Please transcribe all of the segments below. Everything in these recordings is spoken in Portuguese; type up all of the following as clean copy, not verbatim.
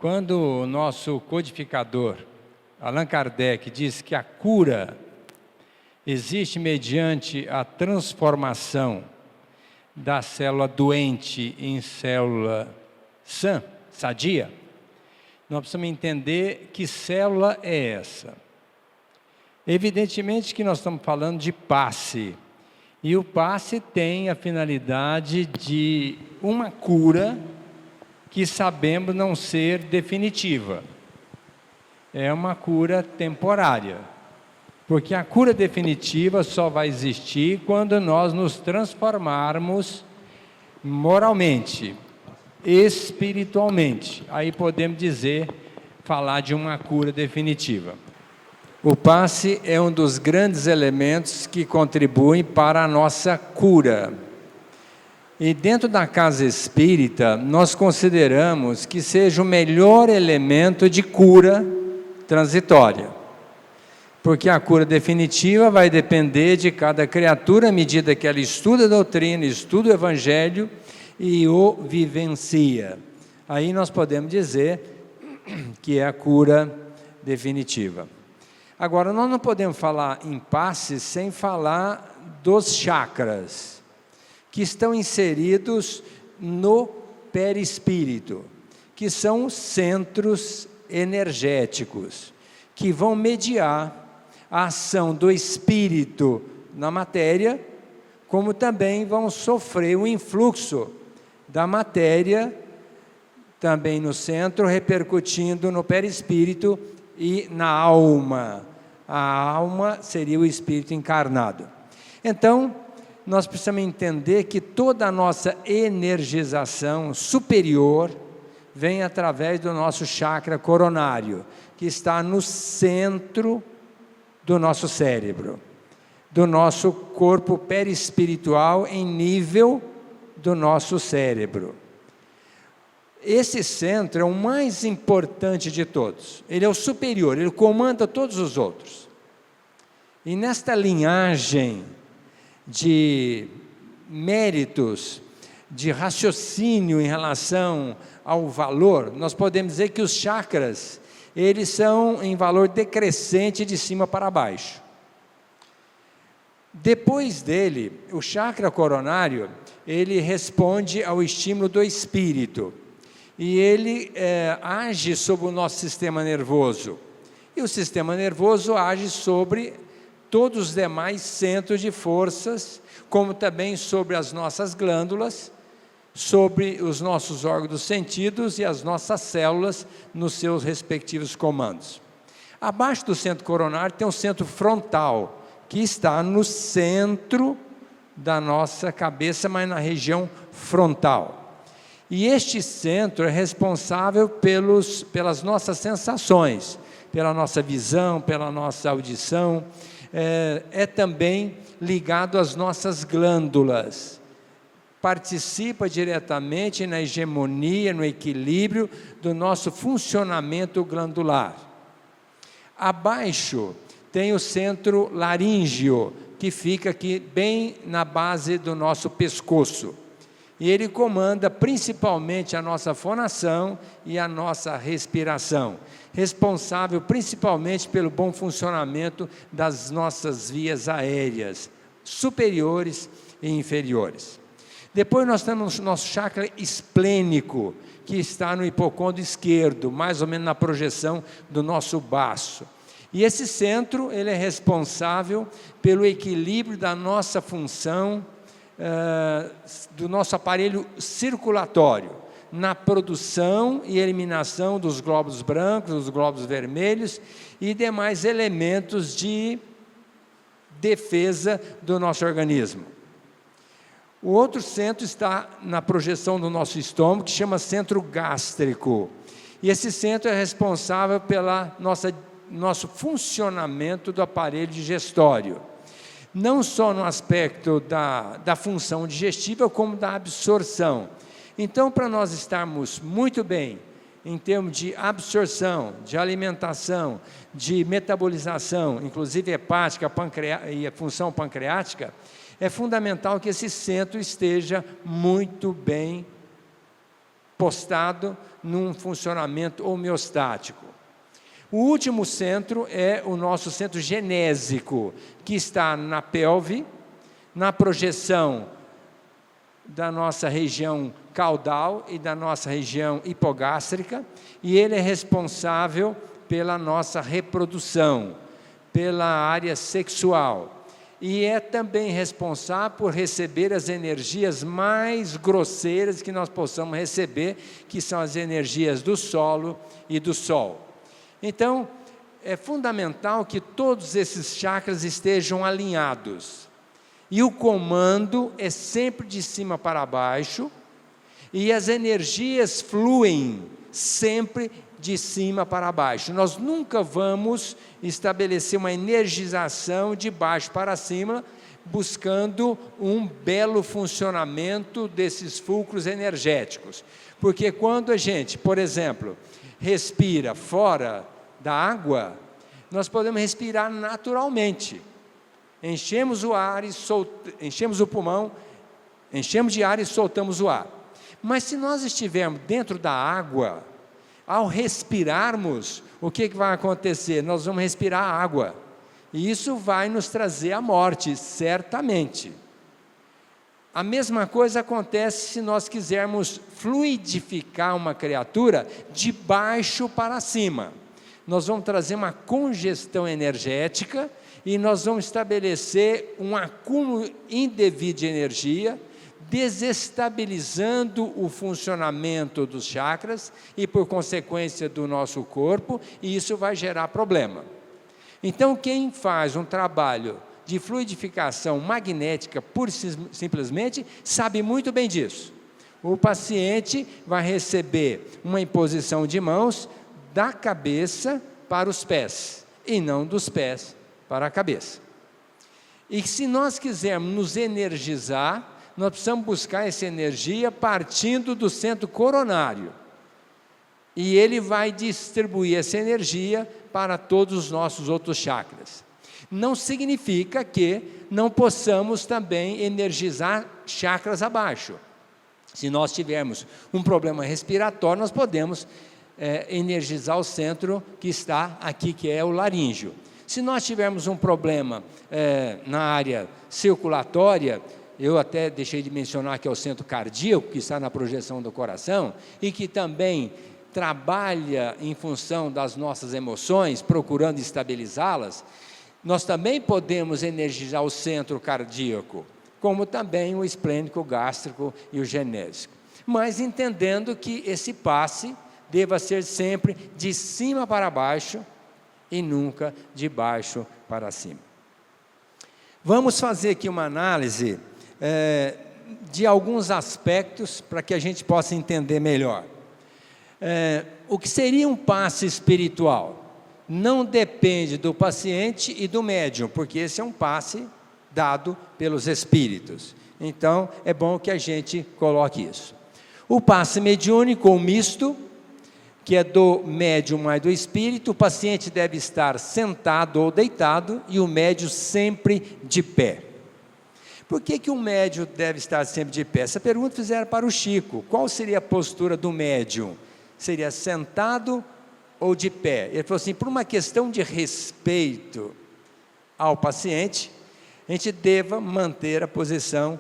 Quando o nosso codificador, Allan Kardec, diz que a cura existe mediante a transformação da célula doente em célula sã, sadia, nós precisamos entender que célula é essa. Evidentemente que nós estamos falando de passe, e o passe tem a finalidade de uma cura que sabemos não ser definitiva. É uma cura temporária, porque a cura definitiva só vai existir quando nós nos transformarmos moralmente, espiritualmente. Aí podemos falar de uma cura definitiva. O passe é um dos grandes elementos que contribuem para a nossa cura. E dentro da casa espírita, nós consideramos que seja o melhor elemento de cura transitória. Porque a cura definitiva vai depender de cada criatura, à medida que ela estuda a doutrina, estuda o Evangelho e o vivencia. Aí nós podemos dizer que é a cura definitiva. Agora, nós não podemos falar em passe sem falar dos chakras, que estão inseridos no perispírito, que são os centros energéticos, que vão mediar a ação do espírito na matéria, como também vão sofrer o influxo da matéria, também no centro, repercutindo no perispírito e na alma. A alma seria o espírito encarnado. Então, nós precisamos entender que toda a nossa energização superior vem através do nosso chakra coronário, que está no centro do nosso cérebro, do nosso corpo perispiritual em nível do nosso cérebro. Esse centro é o mais importante de todos, ele é o superior, ele comanda todos os outros. E nesta linhagem de méritos, de raciocínio em relação ao valor, nós podemos dizer que os chakras, eles são em valor decrescente de cima para baixo. Depois dele, o chakra coronário, ele responde ao estímulo do espírito, e ele age sobre o nosso sistema nervoso, e o sistema nervoso age sobre todos os demais centros de forças, como também sobre as nossas glândulas, sobre os nossos órgãos dos sentidos e as nossas células nos seus respectivos comandos. Abaixo do centro coronário tem o centro frontal, que está no centro da nossa cabeça, mas na região frontal. E este centro é responsável pelas nossas sensações, pela nossa visão, pela nossa audição, é também ligado às nossas glândulas, participa diretamente na hegemonia, no equilíbrio do nosso funcionamento glandular. Abaixo tem o centro laríngeo, que fica aqui bem na base do nosso pescoço. E ele comanda principalmente a nossa fonação e a nossa respiração, responsável principalmente pelo bom funcionamento das nossas vias aéreas, superiores e inferiores. Depois nós temos o nosso chakra esplênico, que está no hipocôndrio esquerdo, mais ou menos na projeção do nosso baço. E esse centro, ele é responsável pelo equilíbrio da nossa função, do nosso aparelho circulatório, na produção e eliminação dos glóbulos brancos, dos glóbulos vermelhos e demais elementos de defesa do nosso organismo. O outro centro está na projeção do nosso estômago, que chama centro gástrico. E esse centro é responsável pelo nosso funcionamento do aparelho digestório. Não só no aspecto da função digestiva, como da absorção. Então, para nós estarmos muito bem, em termos de absorção, de alimentação, de metabolização, inclusive hepática e a função pancreática, é fundamental que esse centro esteja muito bem postado num funcionamento homeostático. O último centro é o nosso centro genésico, que está na pelve, na projeção da nossa região caudal e da nossa região hipogástrica, e ele é responsável pela nossa reprodução, pela área sexual, e é também responsável por receber as energias mais grosseiras que nós possamos receber, que são as energias do solo e do sol. Então, é fundamental que todos esses chakras estejam alinhados. E o comando é sempre de cima para baixo, e as energias fluem sempre de cima para baixo. Nós nunca vamos estabelecer uma energização de baixo para cima, buscando um belo funcionamento desses fulcros energéticos. Porque quando a gente, por exemplo, respira fora da água, nós podemos respirar naturalmente. Enchemos o ar e enchemos o pulmão, enchemos de ar e soltamos o ar. Mas se nós estivermos dentro da água, ao respirarmos, o que vai acontecer? Nós vamos respirar água. E isso vai nos trazer a morte, certamente. A mesma coisa acontece se nós quisermos fluidificar uma criatura de baixo para cima. Nós vamos trazer uma congestão energética e nós vamos estabelecer um acúmulo indevido de energia, desestabilizando o funcionamento dos chakras e, por consequência, do nosso corpo, e isso vai gerar problema. Então, quem faz um trabalho de fluidificação magnética, pura e simplesmente, sabe muito bem disso. O paciente vai receber uma imposição de mãos da cabeça para os pés, e não dos pés para a cabeça. E se nós quisermos nos energizar, nós precisamos buscar essa energia partindo do centro coronário. E ele vai distribuir essa energia para todos os nossos outros chakras. Não significa que não possamos também energizar chakras abaixo. Se nós tivermos um problema respiratório, nós podemos energizar o centro que está aqui, que é o laríngeo. Se nós tivermos um problema na área circulatória, eu até deixei de mencionar que é o centro cardíaco, que está na projeção do coração, e que também trabalha em função das nossas emoções, procurando estabilizá-las, nós também podemos energizar o centro cardíaco, como também o esplênico, o gástrico e o genésico. Mas entendendo que esse passe deva ser sempre de cima para baixo e nunca de baixo para cima. Vamos fazer aqui uma análise de alguns aspectos para que a gente possa entender melhor. O que seria um passe espiritual? Não depende do paciente e do médium, porque esse é um passe dado pelos espíritos. Então, é bom que a gente coloque isso. O passe mediúnico ou misto, que é do médium mais do espírito, o paciente deve estar sentado ou deitado e o médium sempre de pé. Por que o médium deve estar sempre de pé? Essa pergunta fizeram para o Chico. Qual seria a postura do médium? Seria sentado ou de pé? Ele falou assim, por uma questão de respeito ao paciente, a gente deva manter a posição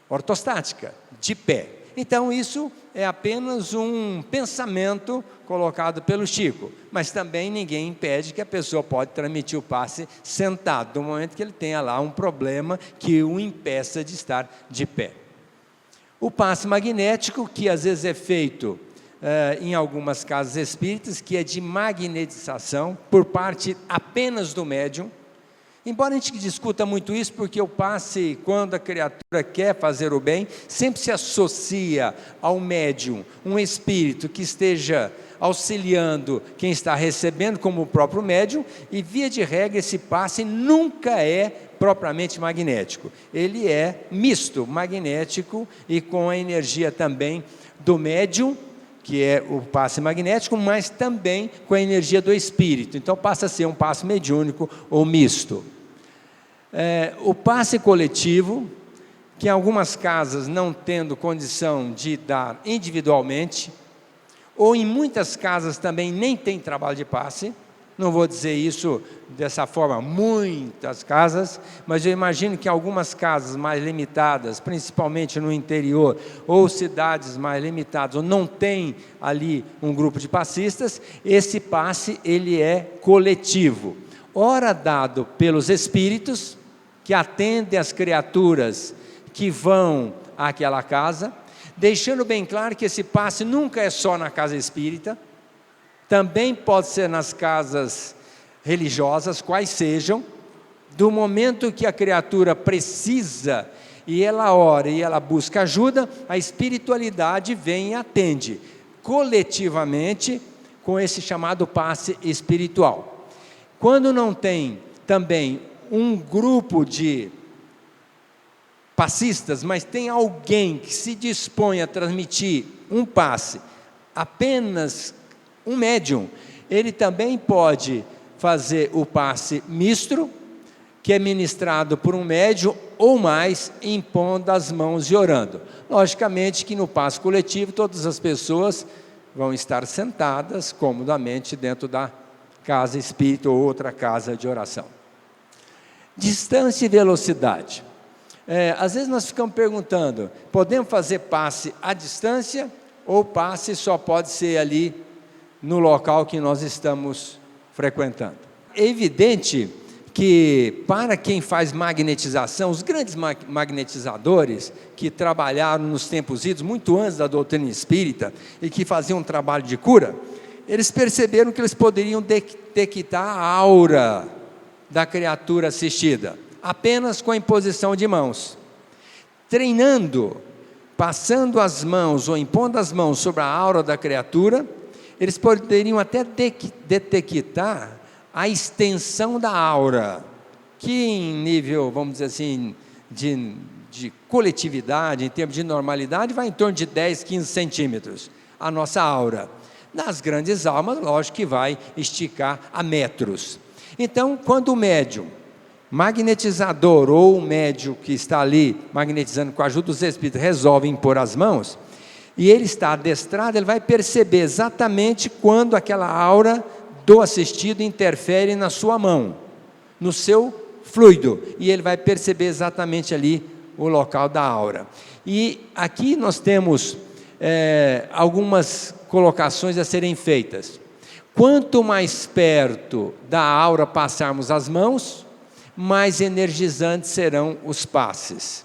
ortostática, de pé. Então, isso é apenas um pensamento colocado pelo Chico, mas também ninguém impede que a pessoa pode transmitir o passe sentado, no momento que ele tenha lá um problema que o impeça de estar de pé. O passe magnético, que às vezes é feito em algumas casas espíritas, que é de magnetização por parte apenas do médium. Embora a gente discuta muito isso, porque o passe, quando a criatura quer fazer o bem, sempre se associa ao médium, um espírito que esteja auxiliando quem está recebendo, como o próprio médium, e via de regra esse passe nunca é propriamente magnético. Ele é misto, magnético e com a energia também do médium, que é o passe magnético, mas também com a energia do espírito. Então passa a ser um passe mediúnico ou misto. O passe coletivo, que algumas casas não tendo condição de dar individualmente, ou em muitas casas também nem tem trabalho de passe. Não vou dizer isso dessa forma, muitas casas, mas eu imagino que algumas casas mais limitadas, principalmente no interior, ou cidades mais limitadas, ou não tem ali um grupo de passistas, esse passe ele é coletivo. Ora dado pelos espíritos, que atendem as criaturas que vão àquela casa, deixando bem claro que esse passe nunca é só na casa espírita, também pode ser nas casas religiosas, quais sejam, do momento que a criatura precisa, e ela ora e ela busca ajuda, a espiritualidade vem e atende, coletivamente, com esse chamado passe espiritual. Quando não tem também um grupo de passistas, mas tem alguém que se dispõe a transmitir um passe, apenas um médium, ele também pode fazer o passe misto, que é ministrado por um médium ou mais, impondo as mãos e orando. Logicamente que no passe coletivo todas as pessoas vão estar sentadas comodamente dentro da casa espírita ou outra casa de oração. Distância e velocidade. Às vezes nós ficamos perguntando, podemos fazer passe à distância ou passe só pode ser ali no local que nós estamos frequentando? É evidente que para quem faz magnetização, os grandes magnetizadores que trabalharam nos tempos idos, muito antes da doutrina espírita, e que faziam um trabalho de cura, eles perceberam que eles poderiam detectar a aura da criatura assistida, apenas com a imposição de mãos. Treinando, passando as mãos ou impondo as mãos sobre a aura da criatura, eles poderiam até detectar a extensão da aura, que em nível, vamos dizer assim, de coletividade, em termos de normalidade, vai em torno de 10, 15 centímetros, a nossa aura. Nas grandes almas, lógico que vai esticar a metros. Então, quando o médium magnetizador ou o médium que está ali magnetizando com a ajuda dos espíritos resolve impor as mãos, e ele está adestrado, ele vai perceber exatamente quando aquela aura do assistido interfere na sua mão, no seu fluido, e ele vai perceber exatamente ali o local da aura. E aqui nós temos algumas colocações a serem feitas. Quanto mais perto da aura passarmos as mãos, mais energizantes serão os passes.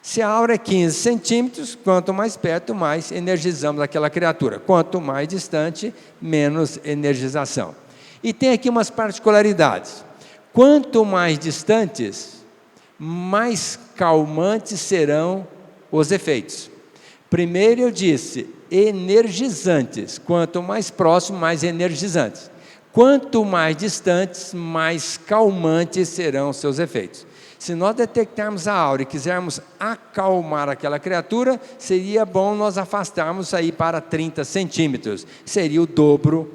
Se a aura é 15 centímetros, quanto mais perto, mais energizamos aquela criatura. Quanto mais distante, menos energização. E tem aqui umas particularidades. Quanto mais distantes, mais calmantes serão os efeitos. Primeiro eu disse, energizantes. Quanto mais próximo, mais energizantes. Quanto mais distantes, mais calmantes serão seus efeitos. Se nós detectarmos a aura e quisermos acalmar aquela criatura, seria bom nós afastarmos aí para 30 centímetros. Seria o dobro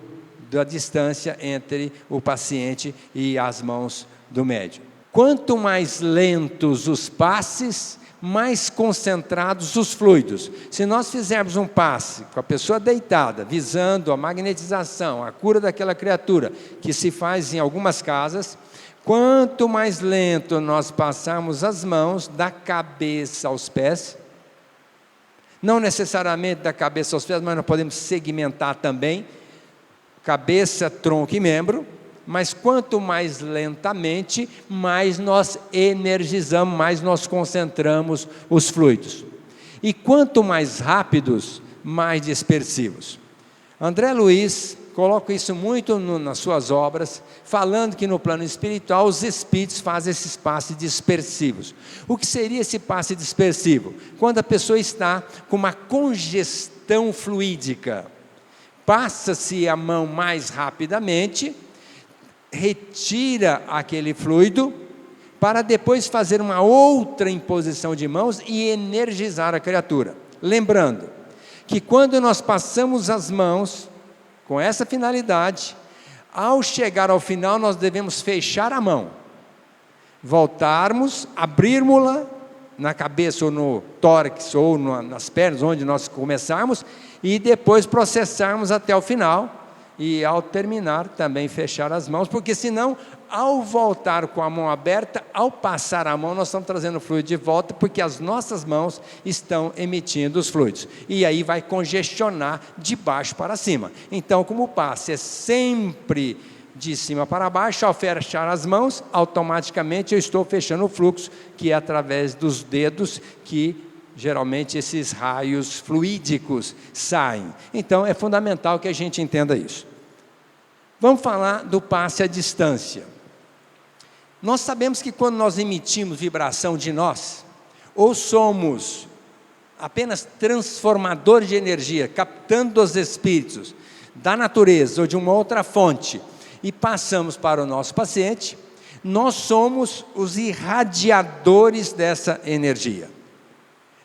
da distância entre o paciente e as mãos do médium. Quanto mais lentos os passes, mais concentrados os fluidos. Se nós fizermos um passe com a pessoa deitada, visando a magnetização, a cura daquela criatura, que se faz em algumas casas, quanto mais lento nós passarmos as mãos da cabeça aos pés, não necessariamente da cabeça aos pés, mas nós podemos segmentar também, cabeça, tronco e membro, mas quanto mais lentamente, mais nós energizamos, mais nós concentramos os fluidos. E quanto mais rápidos, mais dispersivos. André Luiz coloca isso muito nas suas obras, falando que no plano espiritual os espíritos fazem esses passes dispersivos. O que seria esse passe dispersivo? Quando a pessoa está com uma congestão fluídica, passa-se a mão mais rapidamente, retira aquele fluido, para depois fazer uma outra imposição de mãos e energizar a criatura. Lembrando que quando nós passamos as mãos com essa finalidade, ao chegar ao final nós devemos fechar a mão, voltarmos, abrirmos-la na cabeça ou no tórax ou nas pernas, onde nós começarmos, e depois processarmos até o final, e ao terminar também fechar as mãos, porque senão, ao voltar com a mão aberta, ao passar a mão, nós estamos trazendo o fluido de volta, porque as nossas mãos estão emitindo os fluidos, e aí vai congestionar de baixo para cima. Então, como o passe é sempre de cima para baixo, ao fechar as mãos, automaticamente eu estou fechando o fluxo, que é através dos dedos que geralmente esses raios fluídicos saem. Então é fundamental que a gente entenda isso. Vamos falar do passe à distância. Nós sabemos que quando nós emitimos vibração de nós, ou somos apenas transformadores de energia, captando os espíritos da natureza ou de uma outra fonte, e passamos para o nosso paciente, nós somos os irradiadores dessa energia.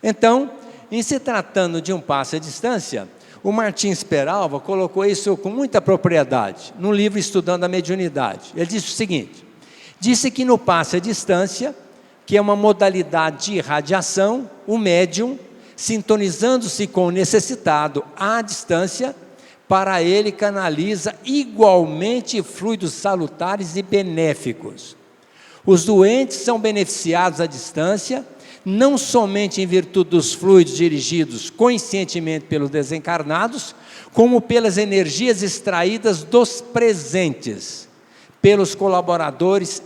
Então, em se tratando de um passe à distância, o Martins Peralva colocou isso com muita propriedade, no livro Estudando a Mediunidade. Ele disse o seguinte: disse que no passe à distância, que é uma modalidade de irradiação, o médium, sintonizando-se com o necessitado à distância, para ele canaliza igualmente fluidos salutares e benéficos. Os doentes são beneficiados à distância, não somente em virtude dos fluidos dirigidos conscientemente pelos desencarnados, como pelas energias extraídas dos presentes, pelos colaboradores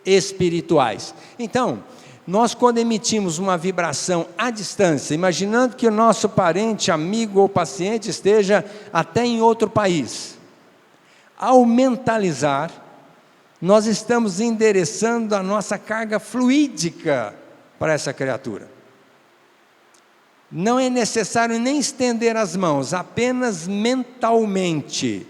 espirituais. Então, nós quando emitimos uma vibração à distância, imaginando que o nosso parente, amigo ou paciente esteja até em outro país, ao mentalizar, nós estamos endereçando a nossa carga fluídica para essa criatura. Não é necessário nem estender as mãos, apenas mentalmente.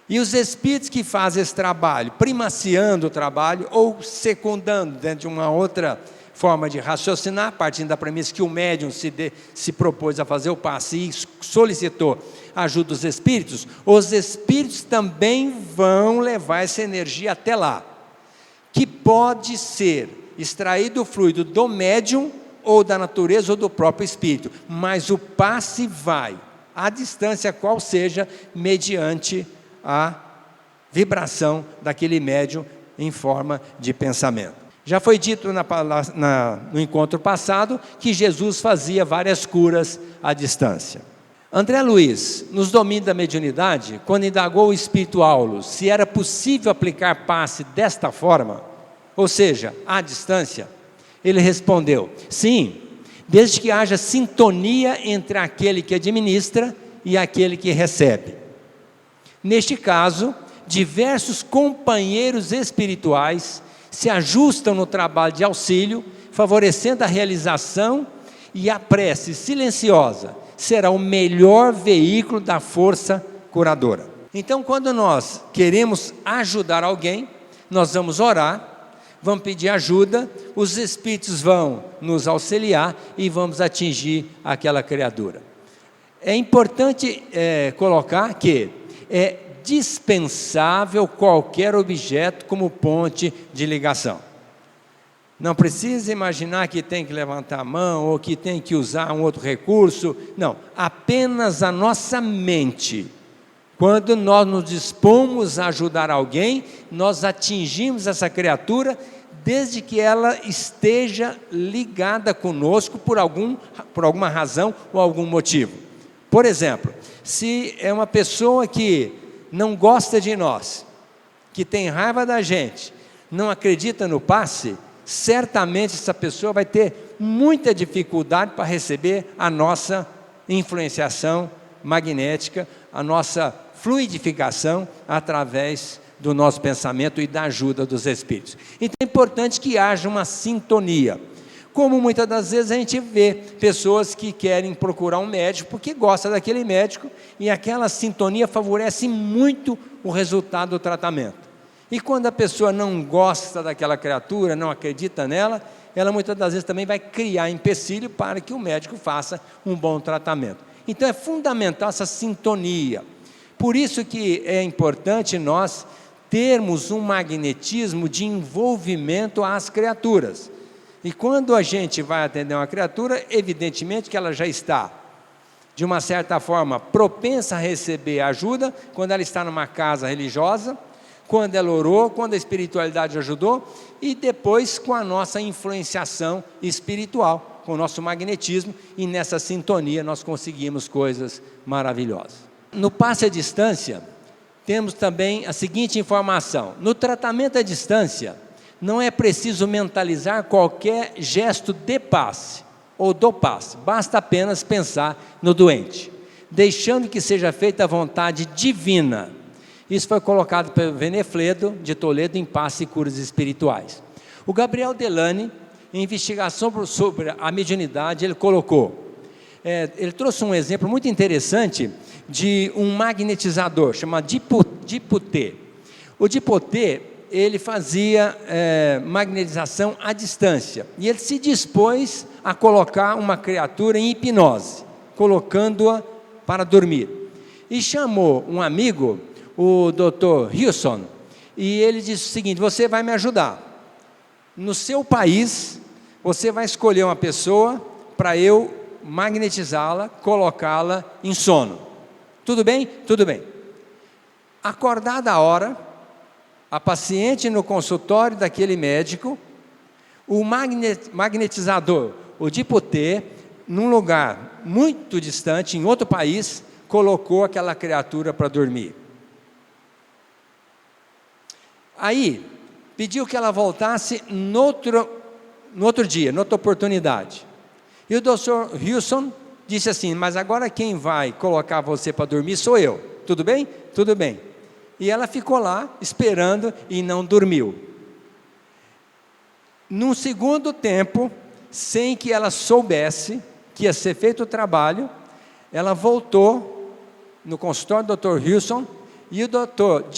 E os espíritos que fazem esse trabalho, primaciando o trabalho ou secundando dentro de uma outra forma de raciocinar, partindo da premissa que o médium se propôs a fazer o passe e solicitou ajuda dos espíritos, os espíritos também vão levar essa energia até lá, que pode ser extraído o fluido do médium ou da natureza ou do próprio espírito, mas o passe vai, à distância qual seja, mediante a vibração daquele médium em forma de pensamento. Já foi dito no encontro passado que Jesus fazia várias curas à distância. André Luiz, nos domínios da mediunidade, quando indagou o espírito Aulos se era possível aplicar passe desta forma, ou seja, à distância, ele respondeu: sim, desde que haja sintonia entre aquele que administra e aquele que recebe. Neste caso, diversos companheiros espirituais se ajustam no trabalho de auxílio, favorecendo a realização, e a prece silenciosa será o melhor veículo da força curadora. Então, quando nós queremos ajudar alguém, nós vamos orar, vamos pedir ajuda, os espíritos vão nos auxiliar e vamos atingir aquela criatura. É importante colocar que é dispensável qualquer objeto como ponte de ligação. Não precisa imaginar que tem que levantar a mão ou que tem que usar um outro recurso. Não, apenas a nossa mente. Quando nós nos dispomos a ajudar alguém, nós atingimos essa criatura desde que ela esteja ligada conosco por alguma razão ou algum motivo. Por exemplo, se é uma pessoa que não gosta de nós, que tem raiva da gente, não acredita no passe, certamente essa pessoa vai ter muita dificuldade para receber a nossa influenciação magnética, a nossa fluidificação através do nosso pensamento e da ajuda dos espíritos. Então é importante que haja uma sintonia. Como muitas das vezes a gente vê pessoas que querem procurar um médico porque gosta daquele médico e aquela sintonia favorece muito o resultado do tratamento. E quando a pessoa não gosta daquela criatura, não acredita nela, ela muitas das vezes também vai criar empecilho para que o médico faça um bom tratamento. Então é fundamental essa sintonia. Por isso que é importante nós termos um magnetismo de envolvimento às criaturas. E quando a gente vai atender uma criatura, evidentemente que ela já está, de uma certa forma, propensa a receber ajuda, quando ela está numa casa religiosa, quando ela orou, quando a espiritualidade ajudou, e depois com a nossa influenciação espiritual, com o nosso magnetismo, e nessa sintonia nós conseguimos coisas maravilhosas. No passe à distância, temos também a seguinte informação: no tratamento à distância, não é preciso mentalizar qualquer gesto de passe ou do passe, basta apenas pensar no doente, deixando que seja feita a vontade divina. Isso foi colocado pelo Venefledo de Toledo em Passe e Curas Espirituais. O Gabriel Delany, em investigação sobre a mediunidade, ele colocou, ele trouxe um exemplo muito interessante de um magnetizador, chamado Dipoté. O Dipoté, ele fazia magnetização à distância, e ele se dispôs a colocar uma criatura em hipnose, colocando-a para dormir. E chamou um amigo, o Dr. Wilson, e ele disse o seguinte: você vai me ajudar. No seu país, você vai escolher uma pessoa para eu magnetizá-la, colocá-la em sono. Tudo bem? Tudo bem. Acordada a hora, a paciente no consultório daquele médico, o magnetizador, o Dipoté, num lugar muito distante, em outro país, colocou aquela criatura para dormir. Aí, pediu que ela voltasse no outro dia, noutra oportunidade. E o Dr. Wilson disse assim: mas agora quem vai colocar você para dormir sou eu. Tudo bem? Tudo bem. E ela ficou lá esperando e não dormiu. Num segundo tempo, sem que ela soubesse que ia ser feito o trabalho, ela voltou no consultório do Dr. Wilson, e o Dr.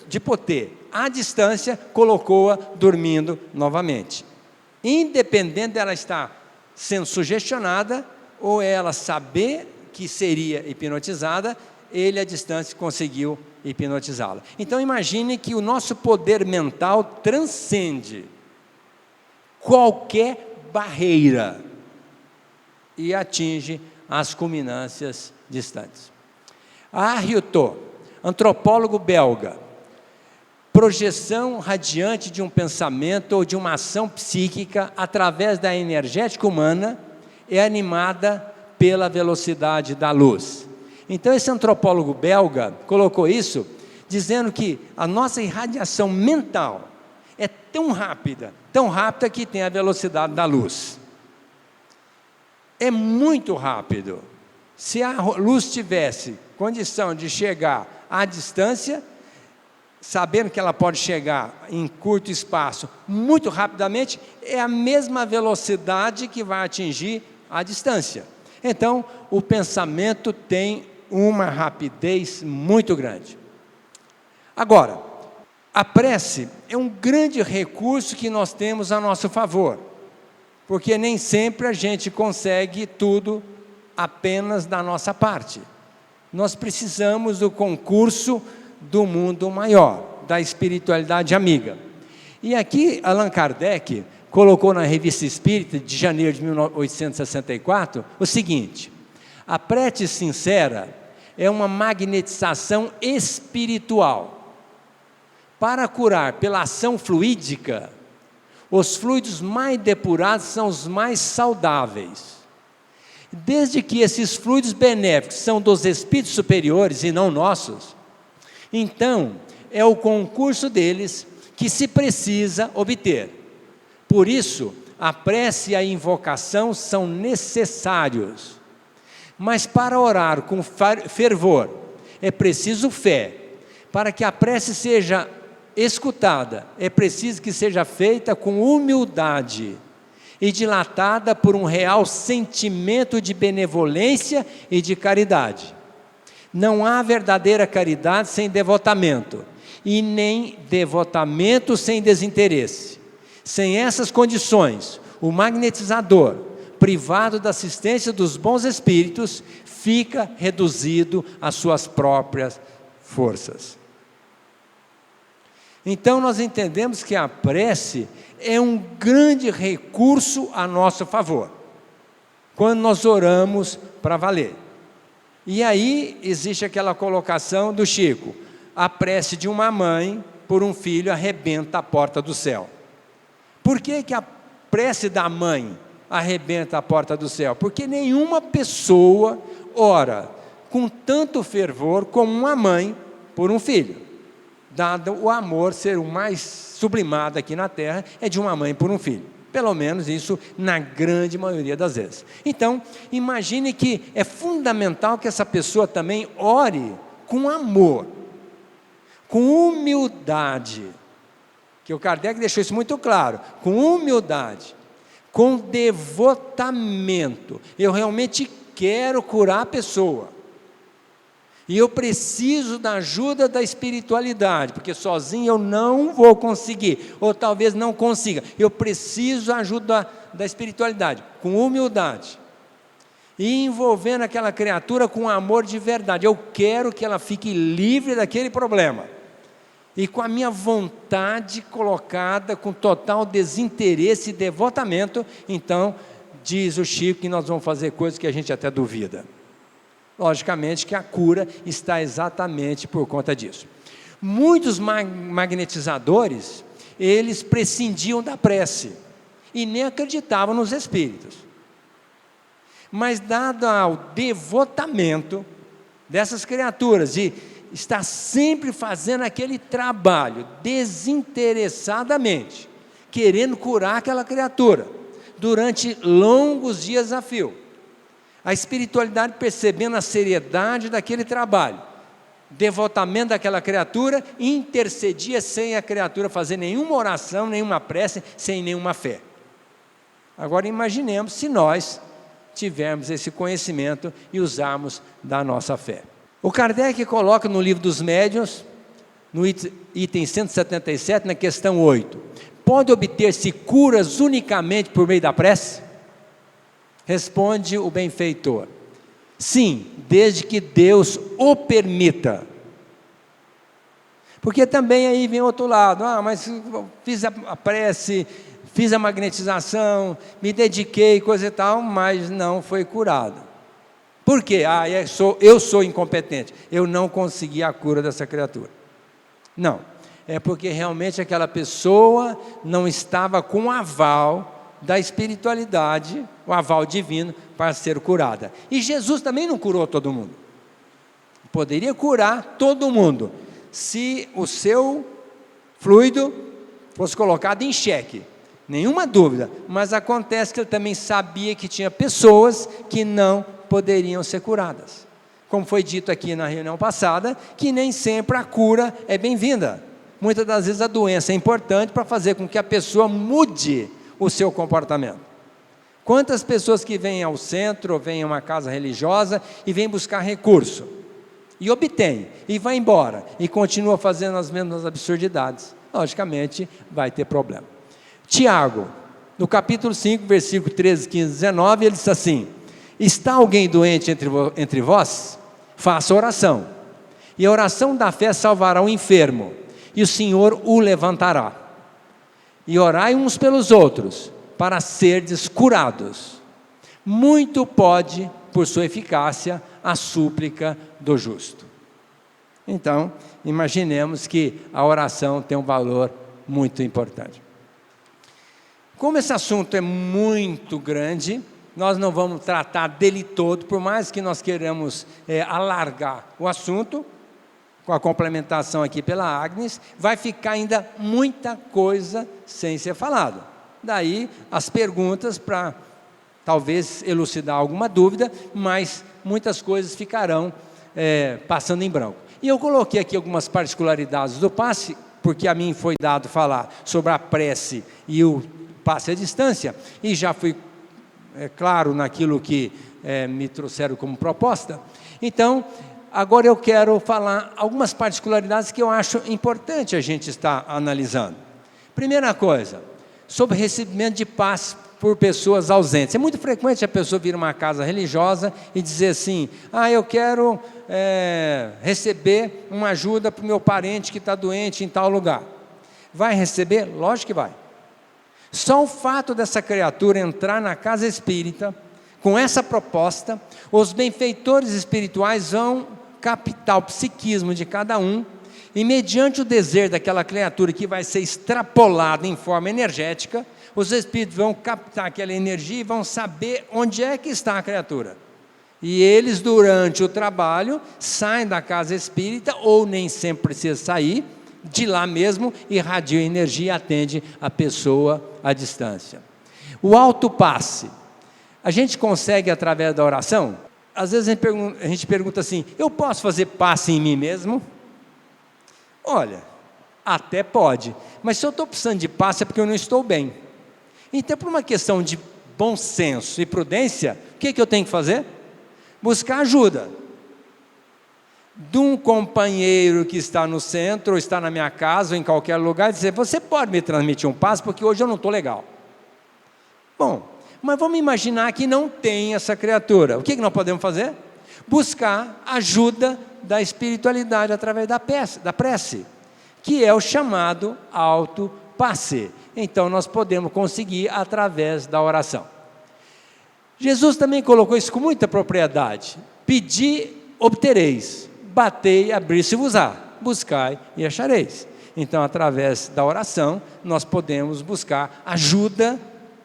Dipoté, à distância, colocou-a dormindo novamente. Independente dela estar sendo sugestionada, ou ela saber que seria hipnotizada, ele à distância conseguiu hipnotizá-la. Então imagine que o nosso poder mental transcende qualquer barreira e atinge as culminâncias distantes. Arioto, antropólogo belga: projeção radiante de um pensamento ou de uma ação psíquica através da energética humana é animada pela velocidade da luz. Então esse antropólogo belga colocou isso, dizendo que a nossa irradiação mental é tão rápida que tem a velocidade da luz. É muito rápido. Se a luz tivesse condição de chegar à distância, sabendo que ela pode chegar em curto espaço muito rapidamente, é a mesma velocidade que vai atingir a distância. Então, o pensamento tem uma rapidez muito grande. Agora, a prece é um grande recurso que nós temos a nosso favor, porque nem sempre a gente consegue tudo apenas da nossa parte. Nós precisamos do concurso do mundo maior, da espiritualidade amiga. E aqui Allan Kardec colocou na Revista Espírita de janeiro de 1864 o seguinte: a prece sincera é uma magnetização espiritual para curar pela ação fluídica. Os fluidos mais depurados são os mais saudáveis. Desde que esses fluidos benéficos são dos espíritos superiores e não nossos, então é o concurso deles que se precisa obter. Por isso, a prece e a invocação são necessários. Mas para orar com fervor, é preciso fé. Para que a prece seja escutada, é preciso que seja feita com humildade e dilatada por um real sentimento de benevolência e de caridade. Não há verdadeira caridade sem devotamento, e nem devotamento sem desinteresse. Sem essas condições, o magnetizador, privado da assistência dos bons espíritos, fica reduzido às suas próprias forças. Então nós entendemos que a prece é um grande recurso a nosso favor, quando nós oramos para valer. E aí existe aquela colocação do Chico: a prece de uma mãe por um filho arrebenta a porta do céu. Por que a prece da mãe arrebenta a porta do céu? Porque nenhuma pessoa ora com tanto fervor como uma mãe por um filho, dado o amor ser o mais sublimado aqui na terra, é de uma mãe por um filho. Pelo menos isso na grande maioria das vezes. Então, imagine que é fundamental que essa pessoa também ore com amor, com humildade, que o Kardec deixou isso muito claro, com humildade, com devotamento. Eu realmente quero curar a pessoa, e eu preciso da ajuda da espiritualidade, porque sozinho eu não vou conseguir, ou talvez não consiga. Eu preciso da ajuda da espiritualidade, com humildade, e envolvendo aquela criatura com amor de verdade. Eu quero que ela fique livre daquele problema, e com a minha vontade colocada, com total desinteresse e devotamento. Então, diz o Chico que nós vamos fazer coisas que a gente até duvida. Logicamente que a cura está exatamente por conta disso. Muitos magnetizadores, eles prescindiam da prece, e nem acreditavam nos espíritos. Mas dado ao devotamento dessas criaturas, e estar sempre fazendo aquele trabalho, desinteressadamente, querendo curar aquela criatura, durante longos dias a fio, a espiritualidade percebendo a seriedade daquele trabalho, devotamento daquela criatura, intercedia sem a criatura fazer nenhuma oração, nenhuma prece, sem nenhuma fé. Agora imaginemos se nós tivermos esse conhecimento e usarmos da nossa fé. O Kardec coloca no Livro dos Médiuns, no item 177, na questão 8, pode obter-se curas unicamente por meio da prece? Responde o benfeitor: sim, desde que Deus o permita. Porque também aí vem outro lado: mas fiz a prece, fiz a magnetização, me dediquei, coisa e tal, mas não foi curado. Por quê? Eu sou incompetente, eu não consegui a cura dessa criatura. Não, é porque realmente aquela pessoa não estava com aval da espiritualidade, o aval divino para ser curada. E Jesus também não curou todo mundo. Poderia curar todo mundo, se o seu fluido fosse colocado em xeque, nenhuma dúvida. Mas acontece que ele também sabia que tinha pessoas que não poderiam ser curadas. Como foi dito aqui na reunião passada, que nem sempre a cura é bem-vinda. Muitas das vezes a doença é importante para fazer com que a pessoa mude o seu comportamento. Quantas pessoas que vêm ao centro, ou vêm a uma casa religiosa e vêm buscar recurso, e obtém, e vai embora, e continua fazendo as mesmas absurdidades, logicamente vai ter problema. Tiago, no capítulo 5, versículo 13, 15, 19, ele diz assim: está alguém doente entre vós? Faça oração, e a oração da fé salvará o enfermo, e o Senhor o levantará. E orai uns pelos outros, para serdes curados. Muito pode, por sua eficácia, a súplica do justo. Então, imaginemos que a oração tem um valor muito importante. Como esse assunto é muito grande, nós não vamos tratar dele todo, por mais que nós queiramos alargar o assunto, com a complementação aqui pela Agnes, vai ficar ainda muita coisa sem ser falada. Daí as perguntas para talvez elucidar alguma dúvida, mas muitas coisas ficarão passando em branco. E eu coloquei aqui algumas particularidades do passe, porque a mim foi dado falar sobre a prece e o passe à distância, e já fui claro naquilo que me trouxeram como proposta. Então, agora eu quero falar algumas particularidades que eu acho importante a gente estar analisando. Primeira coisa, sobre recebimento de passe por pessoas ausentes. É muito frequente a pessoa vir a uma casa religiosa e dizer assim: eu quero receber uma ajuda para o meu parente que está doente em tal lugar. Vai receber? Lógico que vai. Só o fato dessa criatura entrar na casa espírita, com essa proposta, os benfeitores espirituais vão captar o psiquismo de cada um, e mediante o desejo daquela criatura que vai ser extrapolada em forma energética, os espíritos vão captar aquela energia e vão saber onde é que está a criatura. E eles, durante o trabalho, saem da casa espírita, ou nem sempre precisa sair, de lá mesmo, irradiam energia e atende a pessoa à distância. O autopasse, a gente consegue através da oração? Às vezes a gente pergunta assim, eu posso fazer passe em mim mesmo? Olha, até pode, mas se eu estou precisando de passe é porque eu não estou bem. Então, por uma questão de bom senso e prudência, o que eu tenho que fazer? Buscar ajuda de um companheiro que está no centro, ou está na minha casa, ou em qualquer lugar, e dizer, você pode me transmitir um passe, porque hoje eu não estou legal. Bom, mas vamos imaginar que não tem essa criatura. O que nós podemos fazer? Buscar ajuda da espiritualidade através da prece, que é o chamado autopasse. Então nós podemos conseguir através da oração. Jesus também colocou isso com muita propriedade. Pedi, obtereis. Batei, abrir-se-vos-á. Buscai e achareis. Então, através da oração, nós podemos buscar ajuda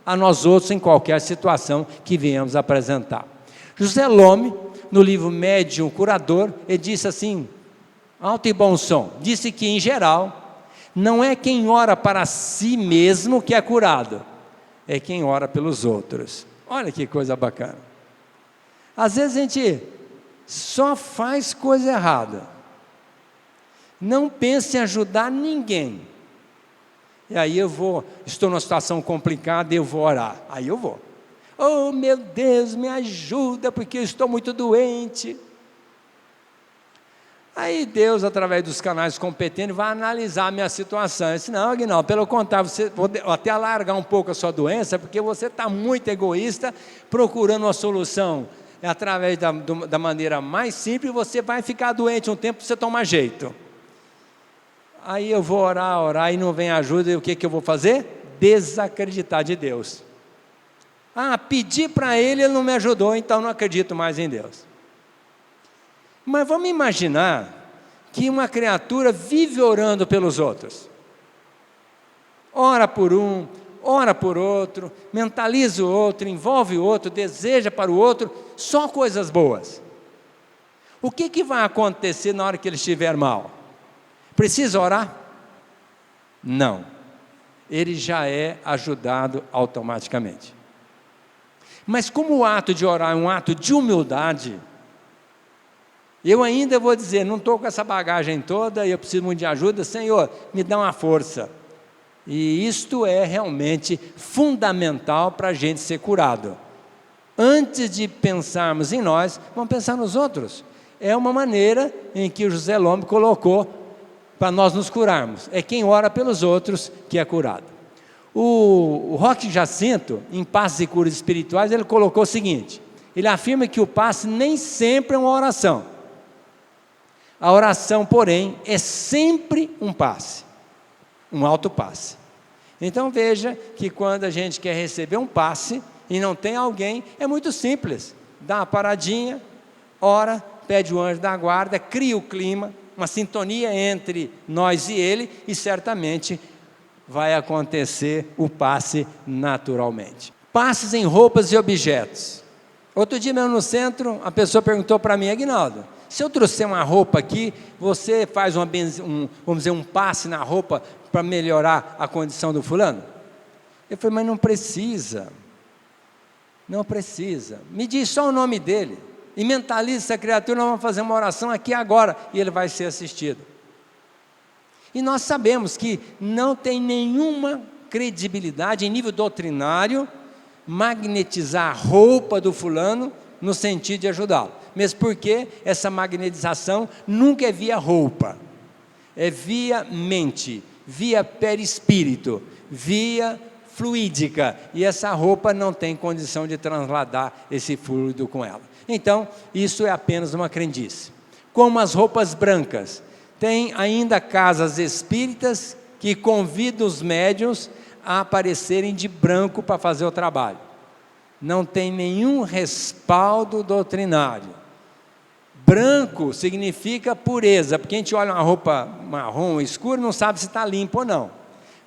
a nós outros em qualquer situação que venhamos apresentar. José Lome, no livro Médium Curador, ele disse assim, alto e bom som, disse que, em geral, não é quem ora para si mesmo que é curado, é quem ora pelos outros. Olha que coisa bacana. Às vezes a gente só faz coisa errada, não pensa em ajudar ninguém, e aí estou numa situação complicada, eu vou orar, aí eu vou, oh meu Deus, me ajuda, porque eu estou muito doente. Aí Deus, através dos canais competentes, vai analisar a minha situação. Eu disse, não, Aguinaldo, pelo contrário, vou até alargar um pouco a sua doença, porque você está muito egoísta, procurando uma solução através da maneira mais simples, você vai ficar doente um tempo, você toma jeito. Aí eu vou orar, e não vem ajuda, e o que eu vou fazer? Desacreditar de Deus. Pedi para ele não me ajudou, então não acredito mais em Deus. Mas vamos imaginar que uma criatura vive orando pelos outros. Ora por um, ora por outro, mentaliza o outro, envolve o outro, deseja para o outro, só coisas boas. O que vai acontecer na hora que ele estiver mal? Precisa orar? Não. Ele já é ajudado automaticamente. Mas como o ato de orar é um ato de humildade, eu ainda vou dizer, não estou com essa bagagem toda, e eu preciso muito de ajuda, Senhor, me dá uma força. E isto é realmente fundamental para a gente ser curado. Antes de pensarmos em nós, vamos pensar nos outros. É uma maneira em que o José Lombe colocou para nós nos curarmos. É quem ora pelos outros que é curado. O Roque Jacinto, em Passes e Curas Espirituais, ele colocou o seguinte, ele afirma que o passe nem sempre é uma oração. A oração, porém, é sempre um passe, um autopasse. Então veja que quando a gente quer receber um passe e não tem alguém, é muito simples. Dá uma paradinha, ora, pede o anjo da guarda, cria o clima, uma sintonia entre nós e ele, e certamente vai acontecer o passe naturalmente. Passes em roupas e objetos. Outro dia mesmo no centro, a pessoa perguntou para mim, Aguinaldo, se eu trouxer uma roupa aqui, você faz vamos dizer, um passe na roupa para melhorar a condição do fulano? Eu falei, mas não precisa. Não precisa. Me diz só o nome dele. E mentaliza essa criatura, nós vamos fazer uma oração aqui agora, e ele vai ser assistido. E nós sabemos que não tem nenhuma credibilidade em nível doutrinário magnetizar a roupa do fulano no sentido de ajudá-lo. Mesmo porque essa magnetização nunca é via roupa, é via mente, via perispírito, via fluídica, e essa roupa não tem condição de transladar esse fluido com ela. Então, isso é apenas uma crendice. Como as roupas brancas, tem ainda casas espíritas que convida os médiuns a aparecerem de branco para fazer o trabalho. Não tem nenhum respaldo doutrinário. Branco significa pureza, porque a gente olha uma roupa marrom escura, não sabe se está limpo ou não.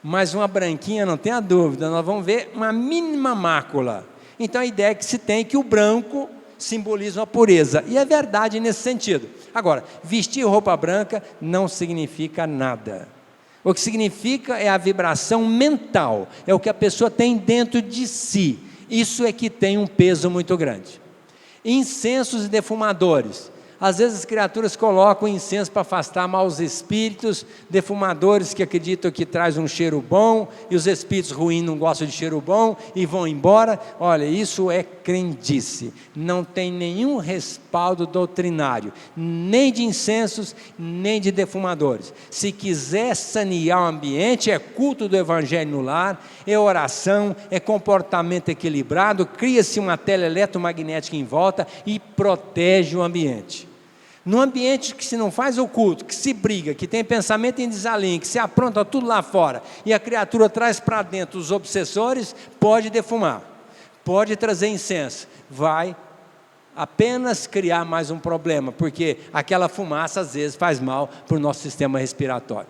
Mas uma branquinha, não tenha dúvida, nós vamos ver uma mínima mácula. Então a ideia que se tem é que o branco simboliza uma pureza, e é verdade nesse sentido. Agora, vestir roupa branca não significa nada. O que significa é a vibração mental, é o que a pessoa tem dentro de si. Isso é que tem um peso muito grande. Incensos e defumadores. Às vezes as criaturas colocam incenso para afastar maus espíritos, defumadores que acreditam que traz um cheiro bom, e os espíritos ruins não gostam de cheiro bom e vão embora. Olha, isso é crendice, não tem nenhum respaldo doutrinário, nem de incensos, nem de defumadores. Se quiser sanear o ambiente, é culto do evangelho no lar, é oração, é comportamento equilibrado, cria-se uma tela eletromagnética em volta e protege o ambiente. No ambiente que se não faz o culto, que se briga, que tem pensamento em desalinho, que se apronta tudo lá fora, e a criatura traz para dentro os obsessores, pode defumar, pode trazer incenso, vai apenas criar mais um problema, porque aquela fumaça às vezes faz mal para o nosso sistema respiratório.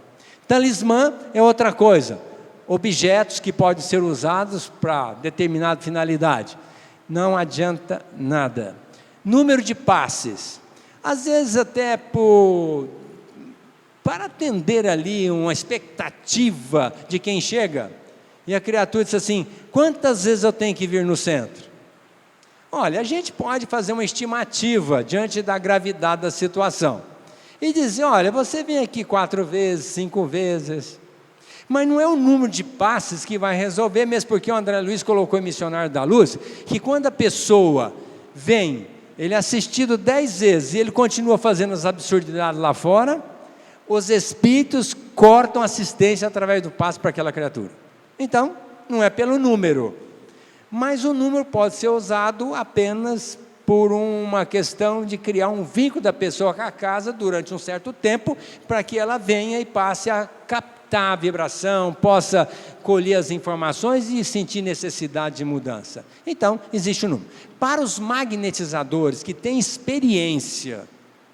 Talismã é outra coisa, objetos que podem ser usados para determinada finalidade, não adianta nada. Número de passes. Às vezes até para atender ali uma expectativa de quem chega, e a criatura diz assim, quantas vezes eu tenho que vir no centro? Olha, a gente pode fazer uma estimativa diante da gravidade da situação, e dizer, olha, você vem aqui 4 vezes, 5 vezes, mas não é o número de passes que vai resolver, mesmo porque o André Luiz colocou em Missionário da Luz, que quando a pessoa vem, ele é assistido 10 vezes, e ele continua fazendo as absurdidades lá fora, os espíritos cortam assistência através do passe para aquela criatura. Então, não é pelo número, mas o número pode ser usado apenas por uma questão de criar um vínculo da pessoa com a casa durante um certo tempo, para que ela venha e passe a captar a vibração, possa colher as informações e sentir necessidade de mudança. Então, existe um número. Para os magnetizadores que têm experiência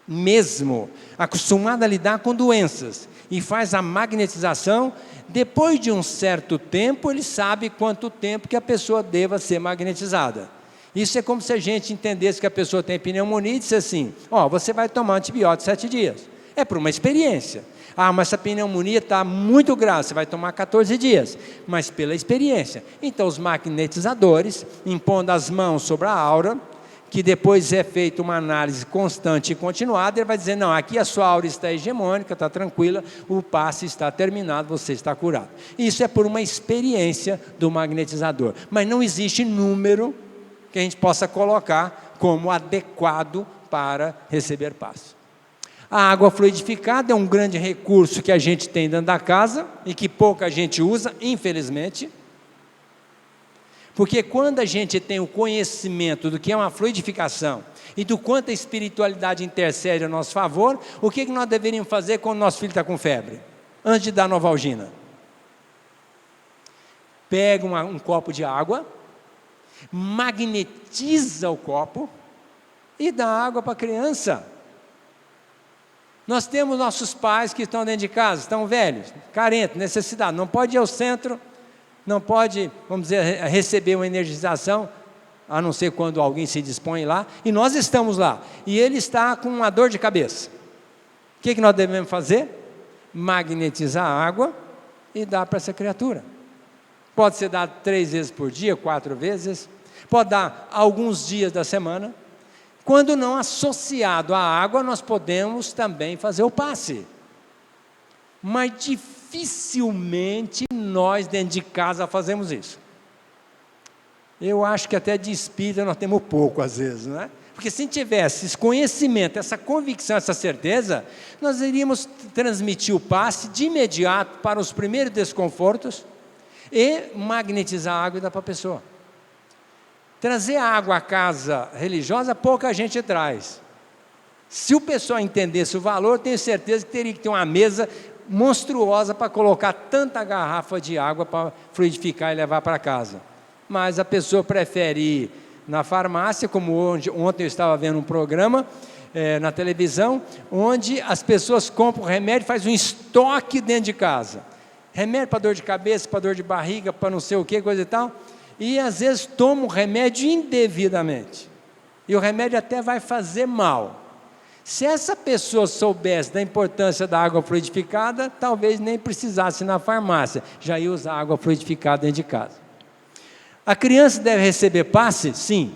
mesmo, acostumado a lidar com doenças, e faz a magnetização, depois de um certo tempo, ele sabe quanto tempo que a pessoa deva ser magnetizada. Isso é como se a gente entendesse que a pessoa tem pneumonia e disse assim, você vai tomar antibiótico 7 dias. É por uma experiência. Mas essa pneumonia está muito grave, você vai tomar 14 dias. Mas pela experiência. Então os magnetizadores, impondo as mãos sobre a aura, que depois é feita uma análise constante e continuada, ele vai dizer, não, aqui a sua aura está hegemônica, está tranquila, o passe está terminado, você está curado. Isso é por uma experiência do magnetizador. Mas não existe número que a gente possa colocar como adequado para receber passe. A água fluidificada é um grande recurso que a gente tem dentro da casa e que pouca gente usa, infelizmente. Porque quando a gente tem o conhecimento do que é uma fluidificação e do quanto a espiritualidade intercede a nosso favor, o que nós deveríamos fazer quando nosso filho está com febre? Antes de dar Novalgina. Pega um copo de água, magnetiza o copo e dá água para a criança. Nós temos nossos pais que estão dentro de casa, estão velhos, carentes, necessidade, não pode ir ao centro, não pode, vamos dizer, receber uma energização, a não ser quando alguém se dispõe lá, e nós estamos lá, e ele está com uma dor de cabeça. O que nós devemos fazer? Magnetizar a água e dar para essa criatura. Pode ser dado 3 vezes por dia, 4 vezes, pode dar alguns dias da semana. Quando não associado à água, nós podemos também fazer o passe. Mas dificilmente nós dentro de casa fazemos isso. Eu acho que até de espírita nós temos pouco às vezes, não é? Porque se tivesse esse conhecimento, essa convicção, essa certeza, nós iríamos transmitir o passe de imediato para os primeiros desconfortos e magnetizar a água e dar para a pessoa. Trazer água à casa religiosa, pouca gente traz. Se o pessoal entendesse o valor, tenho certeza que teria que ter uma mesa monstruosa para colocar tanta garrafa de água para fluidificar e levar para casa. Mas a pessoa prefere ir na farmácia, como ontem eu estava vendo um programa na televisão, onde as pessoas compram remédio e fazem um estoque dentro de casa. Remédio para dor de cabeça, para dor de barriga, para não sei o que, coisa e tal. E às vezes tomam o remédio indevidamente. E o remédio até vai fazer mal. Se essa pessoa soubesse da importância da água fluidificada, talvez nem precisasse ir na farmácia, já ia usar água fluidificada dentro de casa. A criança deve receber passe? Sim,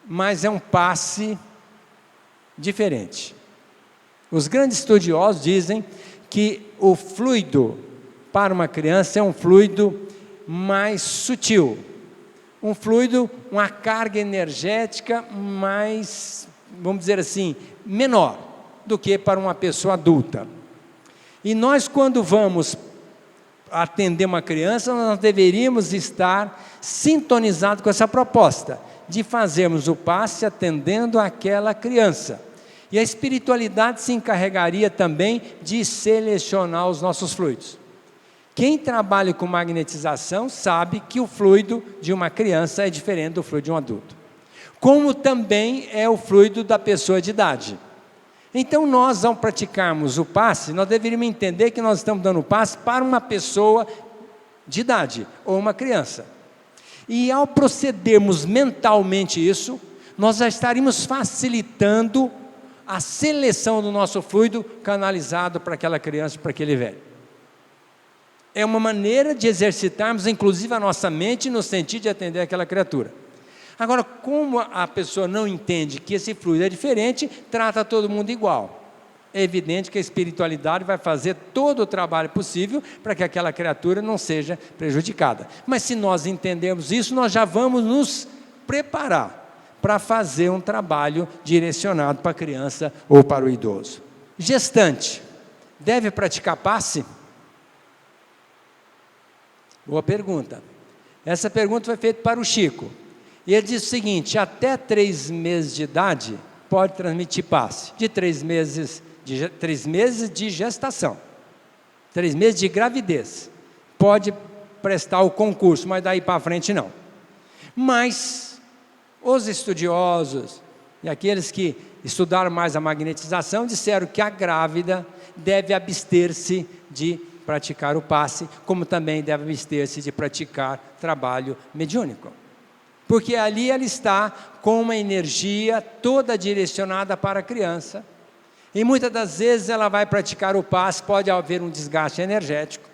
mas é um passe diferente. Os grandes estudiosos dizem que o fluido para uma criança é um fluido mais sutil, um fluido, uma carga energética mais, vamos dizer assim, menor do que para uma pessoa adulta. E nós, quando vamos atender uma criança, nós deveríamos estar sintonizados com essa proposta, de fazermos o passe atendendo aquela criança. E a espiritualidade se encarregaria também de selecionar os nossos fluidos. Quem trabalha com magnetização sabe que o fluido de uma criança é diferente do fluido de um adulto. Como também é o fluido da pessoa de idade. Então nós, ao praticarmos o passe, nós deveríamos entender que nós estamos dando o passe para uma pessoa de idade, ou uma criança. E ao procedermos mentalmente isso, nós já estaríamos facilitando a seleção do nosso fluido canalizado para aquela criança, para aquele velho. É uma maneira de exercitarmos, inclusive, a nossa mente no sentido de atender aquela criatura. Agora, como a pessoa não entende que esse fluido é diferente, trata todo mundo igual. É evidente que a espiritualidade vai fazer todo o trabalho possível para que aquela criatura não seja prejudicada. Mas se nós entendermos isso, nós já vamos nos preparar para fazer um trabalho direcionado para a criança ou para o idoso. Gestante, deve praticar passe? Boa pergunta. Essa pergunta foi feita para o Chico. E ele diz o seguinte: até 3 meses de idade pode transmitir passe. De 3 meses de gestação, 3 meses de gravidez, pode prestar o concurso, mas daí para frente não. Mas os estudiosos e aqueles que estudaram mais a magnetização disseram que a grávida deve abster-se de praticar o passe, como também deve abster-se de praticar trabalho mediúnico. Porque ali ela está com uma energia toda direcionada para a criança, e muitas das vezes ela vai praticar o passe, pode haver um desgaste energético.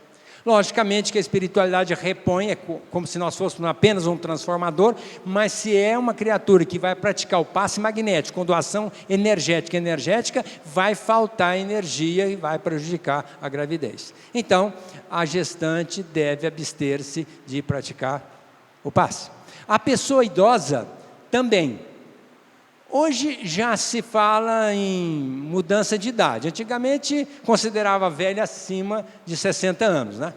Logicamente que a espiritualidade repõe, é como se nós fôssemos apenas um transformador, mas se é uma criatura que vai praticar o passe magnético, com doação energética, vai faltar energia e vai prejudicar a gravidez. Então, a gestante deve abster-se de praticar o passe. A pessoa idosa também. Hoje já se fala em mudança de idade. Antigamente considerava velha acima de 60 anos, né?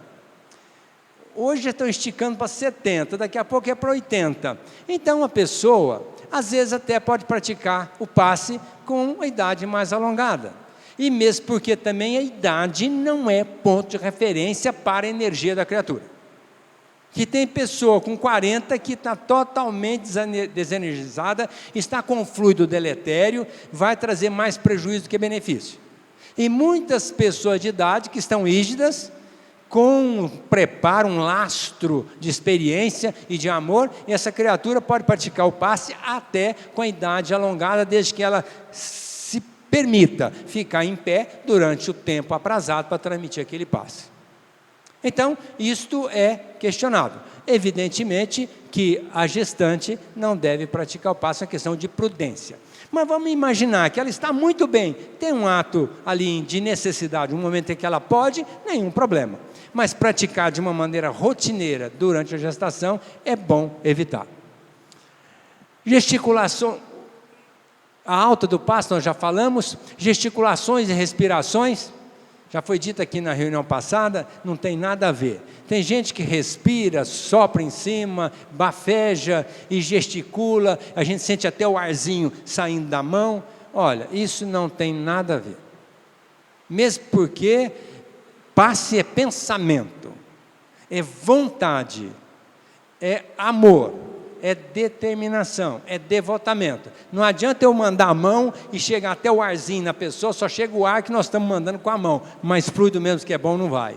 Hoje já estão esticando para 70, daqui a pouco é para 80. Então a pessoa, às vezes até pode praticar o passe com uma idade mais alongada. E mesmo porque também a idade não é ponto de referência para a energia da criatura. Que tem pessoa com 40 que está totalmente desenergizada, está com fluido deletério, vai trazer mais prejuízo do que benefício. E muitas pessoas de idade que estão rígidas, com um preparo, um lastro de experiência e de amor, e essa criatura pode praticar o passe até com a idade alongada, desde que ela se permita ficar em pé durante o tempo aprazado para transmitir aquele passe. Então, isto é questionado. Evidentemente que a gestante não deve praticar o passe, é uma questão de prudência. Mas vamos imaginar que ela está muito bem, tem um ato ali de necessidade, um momento em que ela pode, nenhum problema. Mas praticar de uma maneira rotineira durante a gestação é bom evitar. Gesticulação, a alta do passe nós já falamos, gesticulações e respirações, já foi dito aqui na reunião passada, não tem nada a ver. Tem gente que respira, sopra em cima, bafeja e gesticula, a gente sente até o arzinho saindo da mão. Olha, isso não tem nada a ver. Mesmo porque Passe é pensamento, é vontade, é amor, é determinação, é devotamento. Não adianta eu mandar a mão e chegar até o arzinho na pessoa, só chega o ar que nós estamos mandando com a mão, mas fluido mesmo que é bom não vai.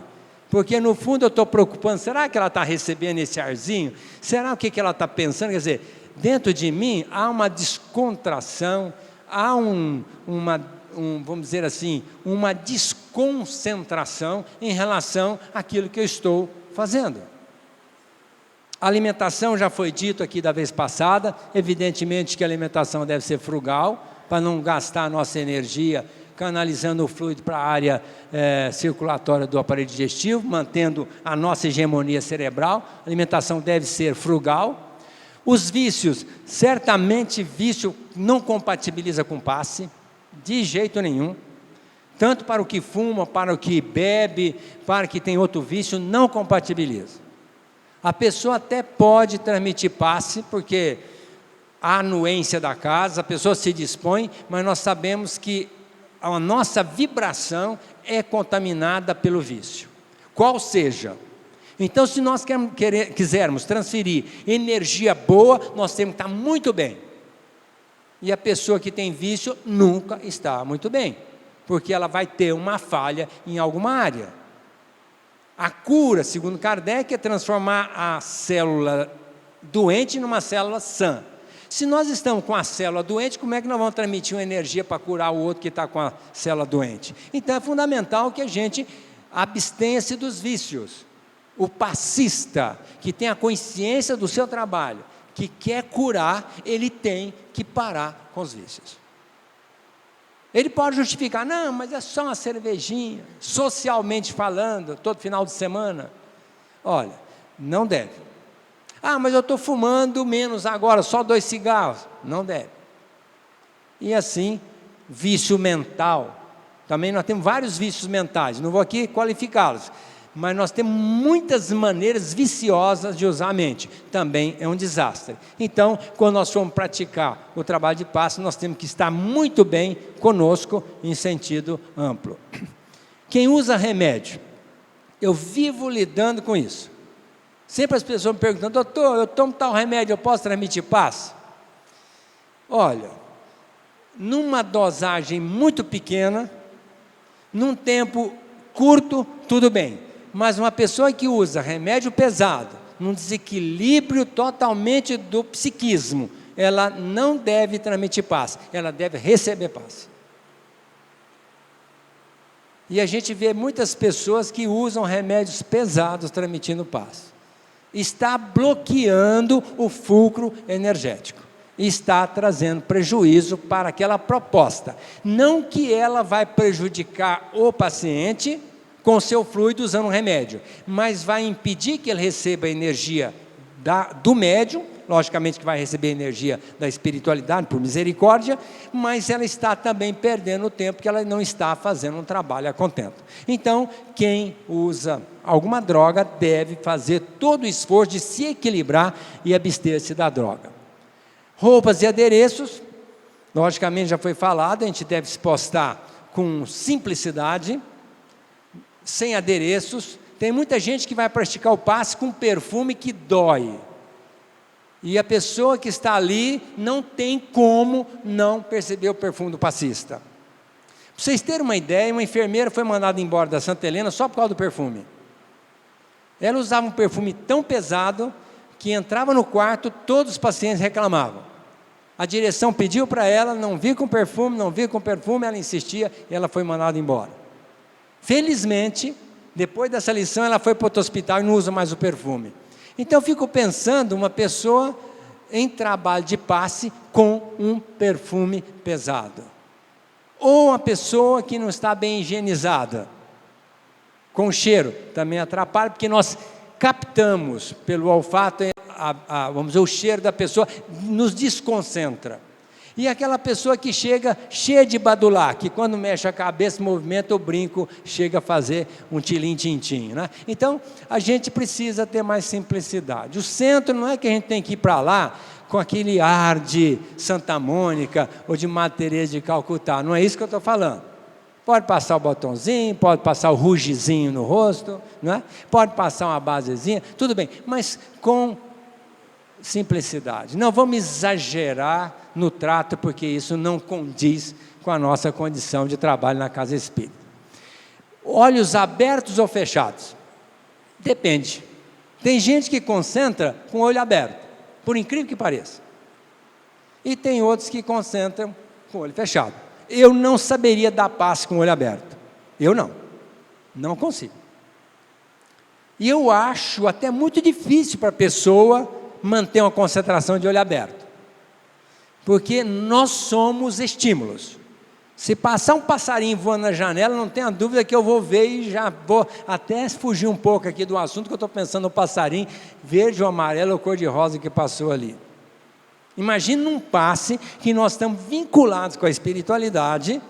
Porque no fundo eu estou preocupando, será que ela está recebendo esse arzinho? Será o que ela está pensando? Quer dizer, dentro de mim há uma descontração, há vamos dizer assim, uma desconcentração em relação àquilo que eu estou fazendo. A alimentação já foi dito aqui da vez passada, evidentemente que a alimentação deve ser frugal, para não gastar a nossa energia canalizando o fluido para a área circulatória do aparelho digestivo, mantendo a nossa hegemonia cerebral. A alimentação deve ser frugal. Os vícios, certamente vício não compatibiliza com passe, de jeito nenhum. Tanto para o que fuma, para o que bebe, para o que tem outro vício, não compatibiliza. A pessoa até pode transmitir passe, porque há anuência da casa, a pessoa se dispõe, mas nós sabemos que a nossa vibração é contaminada pelo vício, qual seja. Então, se nós quisermos transferir energia boa, nós temos que estar muito bem. E a pessoa que tem vício nunca está muito bem, porque ela vai ter uma falha em alguma área. A cura, segundo Kardec, é transformar a célula doente numa célula sã. Se nós estamos com a célula doente, como é que nós vamos transmitir uma energia para curar o outro que está com a célula doente? Então é fundamental que a gente abstenha-se dos vícios. O passista, que tem a consciência do seu trabalho, que quer curar, ele tem que parar com os vícios. Ele pode justificar, não, mas é só uma cervejinha, socialmente falando, todo final de semana. Olha, não deve. Ah, mas eu estou fumando menos agora, só 2 cigarros. Não deve. E assim, vício mental. Também nós temos vários vícios mentais, não vou aqui qualificá-los, mas nós temos muitas maneiras viciosas de usar a mente. Também é um desastre. Então, quando nós formos praticar o trabalho de passe, nós temos que estar muito bem conosco em sentido amplo. Quem usa remédio, eu vivo lidando com isso. Sempre as pessoas me perguntam, doutor, eu tomo tal remédio, eu posso transmitir passe? Olha, numa dosagem muito pequena, num tempo curto, tudo bem. Mas uma pessoa que usa remédio pesado, num desequilíbrio totalmente do psiquismo, ela não deve transmitir passe, ela deve receber passe. E a gente vê muitas pessoas que usam remédios pesados transmitindo passe. Está bloqueando o fulcro energético. Está trazendo prejuízo para aquela proposta. Não que ela vai prejudicar o paciente com seu fluido usando um remédio, mas vai impedir que ele receba energia do médium, logicamente que vai receber energia da espiritualidade, por misericórdia, mas ela está também perdendo o tempo que ela não está fazendo um trabalho a contento. Então, quem usa alguma droga deve fazer todo o esforço de se equilibrar e abster-se da droga. Roupas e adereços, logicamente já foi falado, a gente deve se postar com simplicidade, sem adereços. Tem muita gente que vai praticar o passe com perfume que dói. E a pessoa que está ali não tem como não perceber o perfume do passista. Para vocês terem uma ideia, uma enfermeira foi mandada embora da Santa Helena só por causa do perfume. Ela usava um perfume tão pesado que entrava no quarto, todos os pacientes reclamavam. A direção pediu para ela, não vir com perfume, ela insistia e ela foi mandada embora. Felizmente, depois dessa lição, ela foi para outro hospital e não usa mais o perfume. Então, eu fico pensando uma pessoa em trabalho de passe com um perfume pesado. Ou uma pessoa que não está bem higienizada, com cheiro, também atrapalha, porque nós captamos pelo olfato, vamos dizer, o cheiro da pessoa, nos desconcentra. E aquela pessoa que chega cheia de badulá, que quando mexe a cabeça, movimenta o brinco, chega a fazer um tilim-tintim, né? Então, a gente precisa ter mais simplicidade. O centro não é que a gente tem que ir para lá com aquele ar de Santa Mônica ou de Madre Teresa de Calcutá, não é isso que eu estou falando. Pode passar o botãozinho, pode passar o rugizinho no rosto, não é? Pode passar uma basezinha, tudo bem, mas com simplicidade. Não vamos exagerar no trato, porque isso não condiz com a nossa condição de trabalho na casa espírita. Olhos abertos ou fechados? Depende. Tem gente que concentra com o olho aberto, por incrível que pareça. E tem outros que concentram com o olho fechado. Eu não saberia dar passe com o olho aberto. Eu não consigo. E eu acho até muito difícil para a pessoa manter uma concentração de olho aberto. Porque nós somos estímulos. Se passar um passarinho voando na janela, não tenha dúvida que eu vou ver e já vou até fugir um pouco aqui do assunto, que eu estou pensando no passarinho verde ou amarelo ou cor-de-rosa que passou ali. Imagine num passe que nós estamos vinculados com a espiritualidade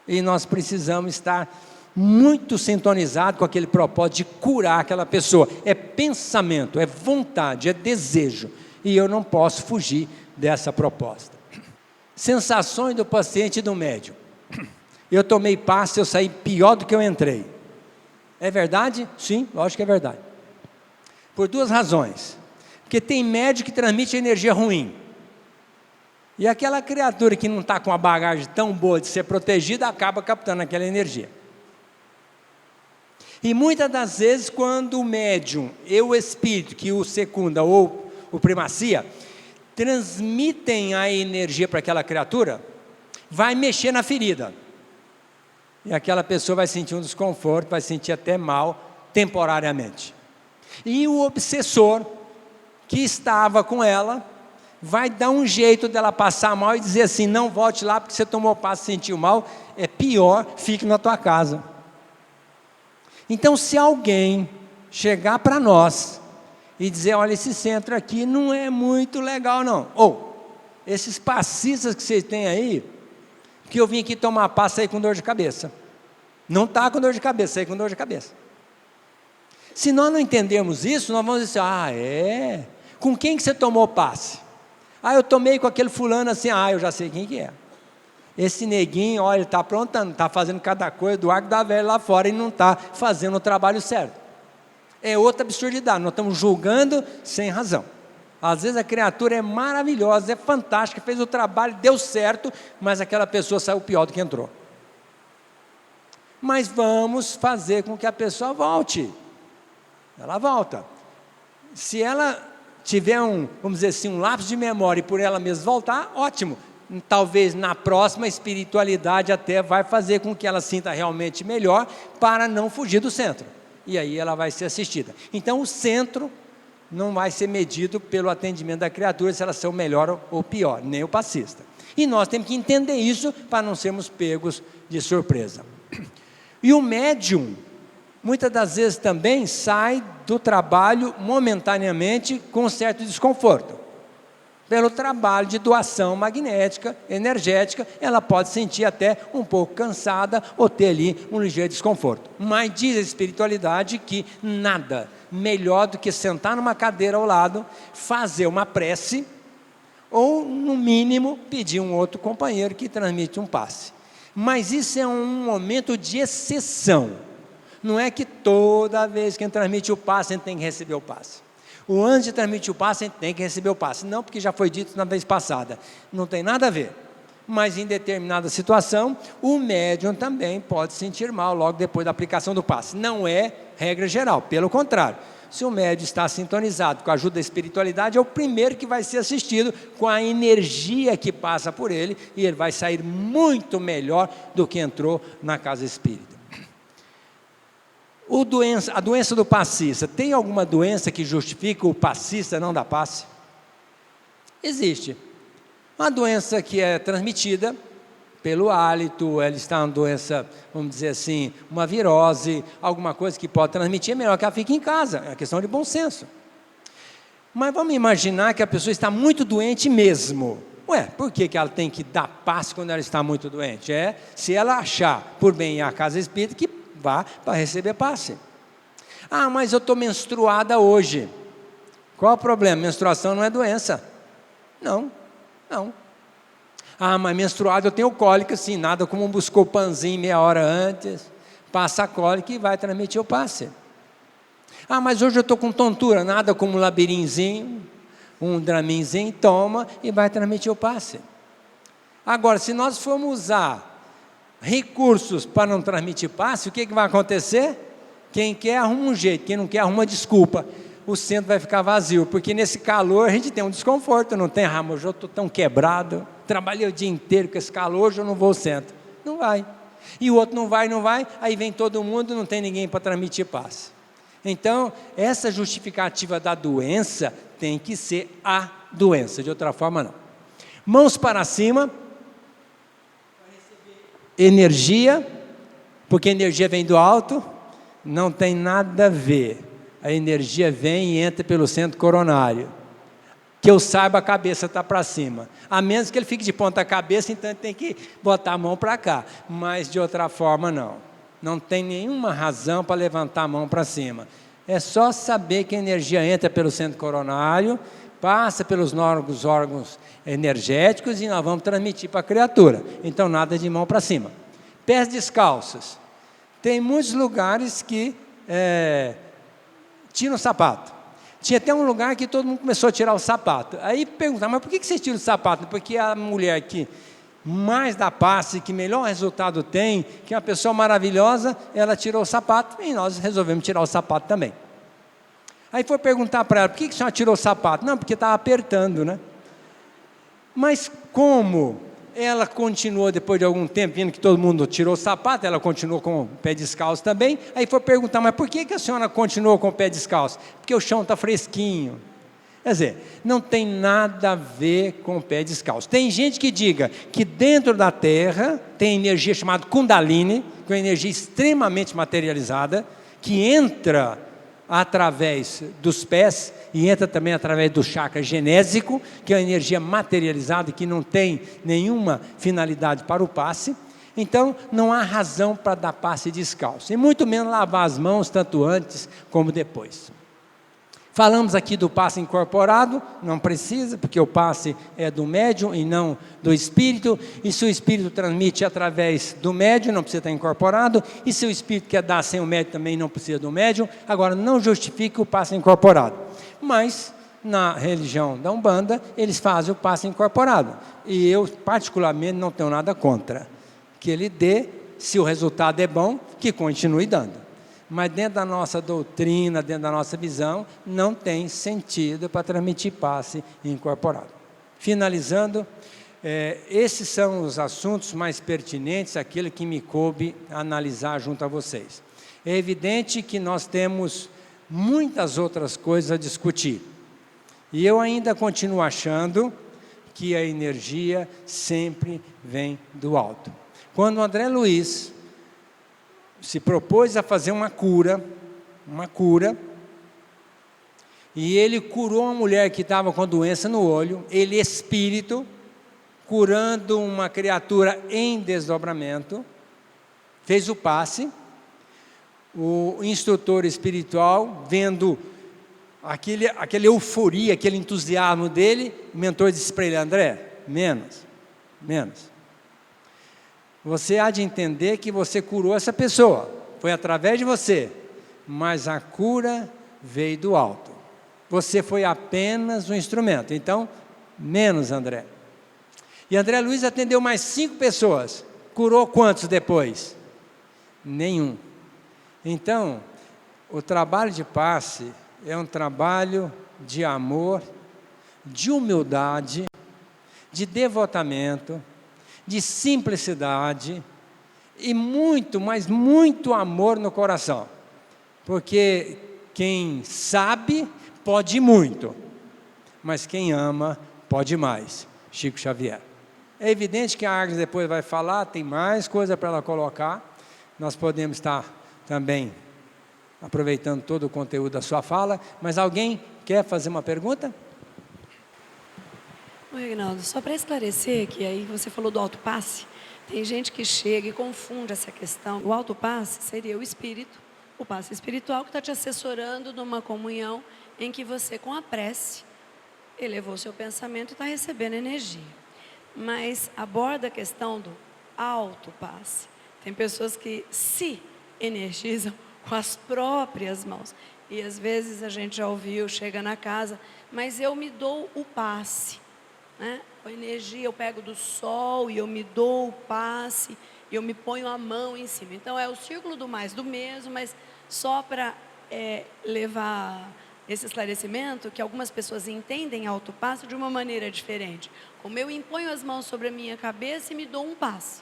e nós precisamos estar muito sintonizados com aquele propósito de curar aquela pessoa. É pensamento, é vontade, é desejo, e eu não posso fugir dessa proposta. Sensações do paciente e do médium. Eu tomei passe, eu saí pior do que eu entrei. É verdade? Sim, lógico que é verdade. Por duas razões. Porque tem médium que transmite energia ruim. E aquela criatura que não está com uma bagagem tão boa de ser protegida, acaba captando aquela energia. E muitas das vezes, quando o médium e o espírito que o secunda, ou o primacia, transmitem a energia para aquela criatura, vai mexer na ferida. E aquela pessoa vai sentir um desconforto, vai sentir até mal, temporariamente. E o obsessor, que estava com ela, vai dar um jeito dela passar mal e dizer assim: não volte lá porque você tomou passe e sentiu mal, é pior, fique na tua casa. Então, se alguém chegar para nós e dizer: olha, esse centro aqui não é muito legal não, ou esses passistas que vocês têm aí, que eu vim aqui tomar passe, sair com dor de cabeça. Não está com dor de cabeça, sair com dor de cabeça. Se nós não entendermos isso, nós vamos dizer: ah, é? Com quem que você tomou passe? Ah, eu tomei com aquele fulano assim. Ah, eu já sei quem que é. Esse neguinho, olha, ele está aprontando, está fazendo cada coisa do arco da velha lá fora e não está fazendo o trabalho certo. É outra absurdidade, nós estamos julgando sem razão. Às vezes a criatura é maravilhosa, é fantástica, fez o trabalho, deu certo, mas aquela pessoa saiu pior do que entrou. Mas vamos fazer com que a pessoa volte. Ela volta. Se ela tiver vamos dizer assim, um lapso de memória e por ela mesma voltar, ótimo. Talvez na próxima a espiritualidade até vai fazer com que ela sinta realmente melhor para não fugir do centro. E aí ela vai ser assistida. Então o centro não vai ser medido pelo atendimento da criatura, se ela são melhor ou pior, nem o passista. E nós temos que entender isso para não sermos pegos de surpresa. E o médium, muitas das vezes também sai do trabalho momentaneamente com um certo desconforto. Pelo trabalho de doação magnética, energética, ela pode sentir até um pouco cansada ou ter ali um ligeiro desconforto. Mas diz a espiritualidade que nada melhor do que sentar numa cadeira ao lado, fazer uma prece, ou no mínimo pedir um outro companheiro que transmite um passe. Mas isso é um momento de exceção. Não é que toda vez que a gente transmite o passe, a gente tem que receber o passe. O antes de transmitir o passe, a gente tem que receber o passe. Não, porque já foi dito na vez passada. Não tem nada a ver. Mas em determinada situação, o médium também pode sentir mal logo depois da aplicação do passe. Não é regra geral, pelo contrário. Se o médium está sintonizado com a ajuda da espiritualidade, é o primeiro que vai ser assistido com a energia que passa por ele, e ele vai sair muito melhor do que entrou na casa espírita. A doença do passista, tem alguma doença que justifica o passista não dar passe? Existe. Uma doença que é transmitida pelo hálito, ela está uma doença, vamos dizer assim, uma virose, alguma coisa que pode transmitir, é melhor que ela fique em casa, é uma questão de bom senso. Mas vamos imaginar que a pessoa está muito doente mesmo. Ué, por que ela tem que dar passe quando ela está muito doente? Se ela achar por bem ir à casa espírita, que vá para receber passe. Ah, mas eu estou menstruada hoje. Qual o problema? Menstruação não é doença. Não. Ah, mas menstruado eu tenho cólica, sim, nada como buscou pãozinho meia hora antes, passa a cólica e vai transmitir o passe. Ah, mas hoje eu estou com tontura, nada como um labirinzinho, um draminzinho, toma e vai transmitir o passe. Agora, se nós formos usar recursos para não transmitir passe, o que vai acontecer? Quem quer arruma um jeito, quem não quer arruma desculpa. O centro vai ficar vazio, porque nesse calor a gente tem um desconforto, não tem? Ah, mas eu estou tão quebrado, trabalhei o dia inteiro com esse calor, hoje eu não vou ao centro. Não vai. E o outro não vai, aí vem todo mundo, não tem ninguém para transmitir passe. Então, essa justificativa da doença tem que ser a doença, de outra forma não. Mãos para cima, energia, porque a energia vem do alto, não tem nada a ver. A energia vem e entra pelo centro coronário. Que eu saiba, a cabeça está para cima. A menos que ele fique de ponta cabeça, então ele tem que botar a mão para cá. Mas de outra forma, não. Não tem nenhuma razão para levantar a mão para cima. É só saber que a energia entra pelo centro coronário, passa pelos órgãos energéticos e nós vamos transmitir para a criatura. Então, nada de mão para cima. Pés descalços. Tem muitos lugares que tiram o sapato. Tinha até um lugar que todo mundo começou a tirar o sapato. Aí perguntaram, mas por que você tira o sapato? Porque a mulher que mais dá passe, que melhor resultado tem, que é uma pessoa maravilhosa, ela tirou o sapato e nós resolvemos tirar o sapato também. Aí foi perguntar para ela, por que a senhora tirou o sapato? Não, porque estava apertando, né? Mas como ela continuou, depois de algum tempo, vendo que todo mundo tirou o sapato, ela continuou com o pé descalço também, aí foi perguntar, mas por que a senhora continuou com o pé descalço? Porque o chão está fresquinho. Quer dizer, não tem nada a ver com o pé descalço. Tem gente que diga que dentro da terra tem energia chamada Kundalini, que é uma energia extremamente materializada, que entra através dos pés e entra também através do chakra genésico, que é uma energia materializada que não tem nenhuma finalidade para o passe. Então, não há razão para dar passe descalço, e muito menos lavar as mãos, tanto antes como depois. Falamos aqui do passe incorporado, não precisa, porque o passe é do médium e não do espírito, e se o espírito transmite através do médium, não precisa estar incorporado, e se o espírito quer dar sem o médium, também não precisa do médium. Agora, não justifica o passe incorporado, mas na religião da Umbanda, eles fazem o passe incorporado, e eu particularmente não tenho nada contra, que ele dê, se o resultado é bom, que continue dando. Mas dentro da nossa doutrina, dentro da nossa visão, não tem sentido para transmitir passe incorporado. Finalizando, esses são os assuntos mais pertinentes, aquilo que me coube analisar junto a vocês. É evidente que nós temos muitas outras coisas a discutir. E eu ainda continuo achando que a energia sempre vem do alto. Quando o André Luiz se propôs a fazer uma cura, e ele curou uma mulher que estava com doença no olho, ele espírito, curando uma criatura em desdobramento, fez o passe, o instrutor espiritual, vendo aquela euforia, aquele entusiasmo dele, o mentor disse para ele, André, menos. Você há de entender que você curou essa pessoa, foi através de você, mas a cura veio do alto. Você foi apenas um instrumento, então, menos André. E André Luiz atendeu mais 5 pessoas, curou quantos depois? Nenhum. Então, o trabalho de passe é um trabalho de amor, de humildade, de devotamento, de simplicidade e muito, mas muito amor no coração, porque quem sabe pode muito, mas quem ama pode mais. Chico Xavier. É evidente que a Agnes depois vai falar, tem mais coisa para ela colocar, nós podemos estar também aproveitando todo o conteúdo da sua fala, mas alguém quer fazer uma pergunta? Oi, Reginaldo, só para esclarecer que aí você falou do autopasse, tem gente que chega e confunde essa questão. O autopasse seria o espírito, o passe espiritual que está te assessorando numa comunhão em que você, com a prece, elevou seu pensamento e está recebendo energia. mas aborda a questão do alto passe. Tem pessoas que se energizam com as próprias mãos. E às vezes a gente já ouviu, chega na casa, mas eu me dou o passe, né? Com energia, eu pego do sol e eu me dou o passe, e eu me ponho a mão em cima. Então é o círculo do mais do mesmo, mas só para levar esse esclarecimento, que algumas pessoas entendem alto passe de uma maneira diferente. Como eu imponho as mãos sobre a minha cabeça e me dou um passe.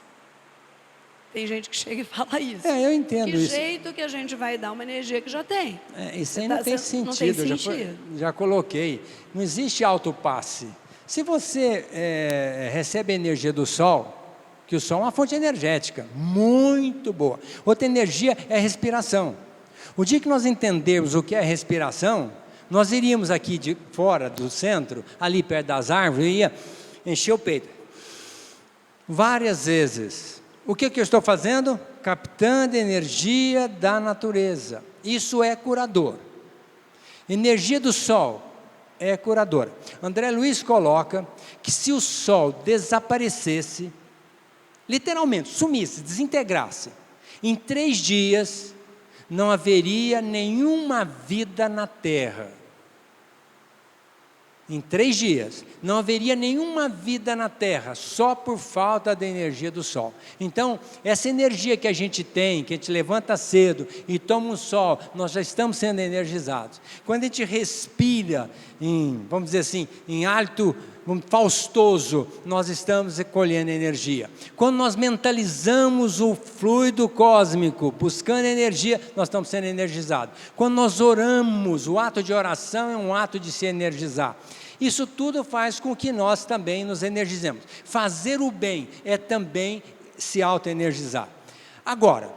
Tem gente que chega e fala isso. Eu entendo que isso. Que jeito que a gente vai dar uma energia que já tem? Isso aí não tem sentido. Não tem sentido. Já coloquei. Não existe autopasse. Se você recebe a energia do sol, que o sol é uma fonte energética muito boa. Outra energia é a respiração. O dia que nós entendermos o que é respiração, nós iríamos aqui de fora do centro, ali perto das árvores, ia encher o peito. Várias vezes. O que eu estou fazendo? Captando energia da natureza. Isso é curador. Energia do sol é curadora. André Luiz coloca que se o sol desaparecesse, literalmente, sumisse, desintegrasse, em 3 dias, não haveria nenhuma vida na Terra. Em 3 dias, não haveria nenhuma vida na Terra, só por falta da energia do sol. Então, essa energia que a gente tem, que a gente levanta cedo e toma um sol, nós já estamos sendo energizados. Quando a gente respira, vamos dizer assim, em hálito faustoso, nós estamos recolhendo energia. Quando nós mentalizamos o fluido cósmico, buscando energia, nós estamos sendo energizados. Quando nós oramos, o ato de oração é um ato de se energizar. Isso tudo faz com que nós também nos energizemos. Fazer o bem é também se auto-energizar. Agora,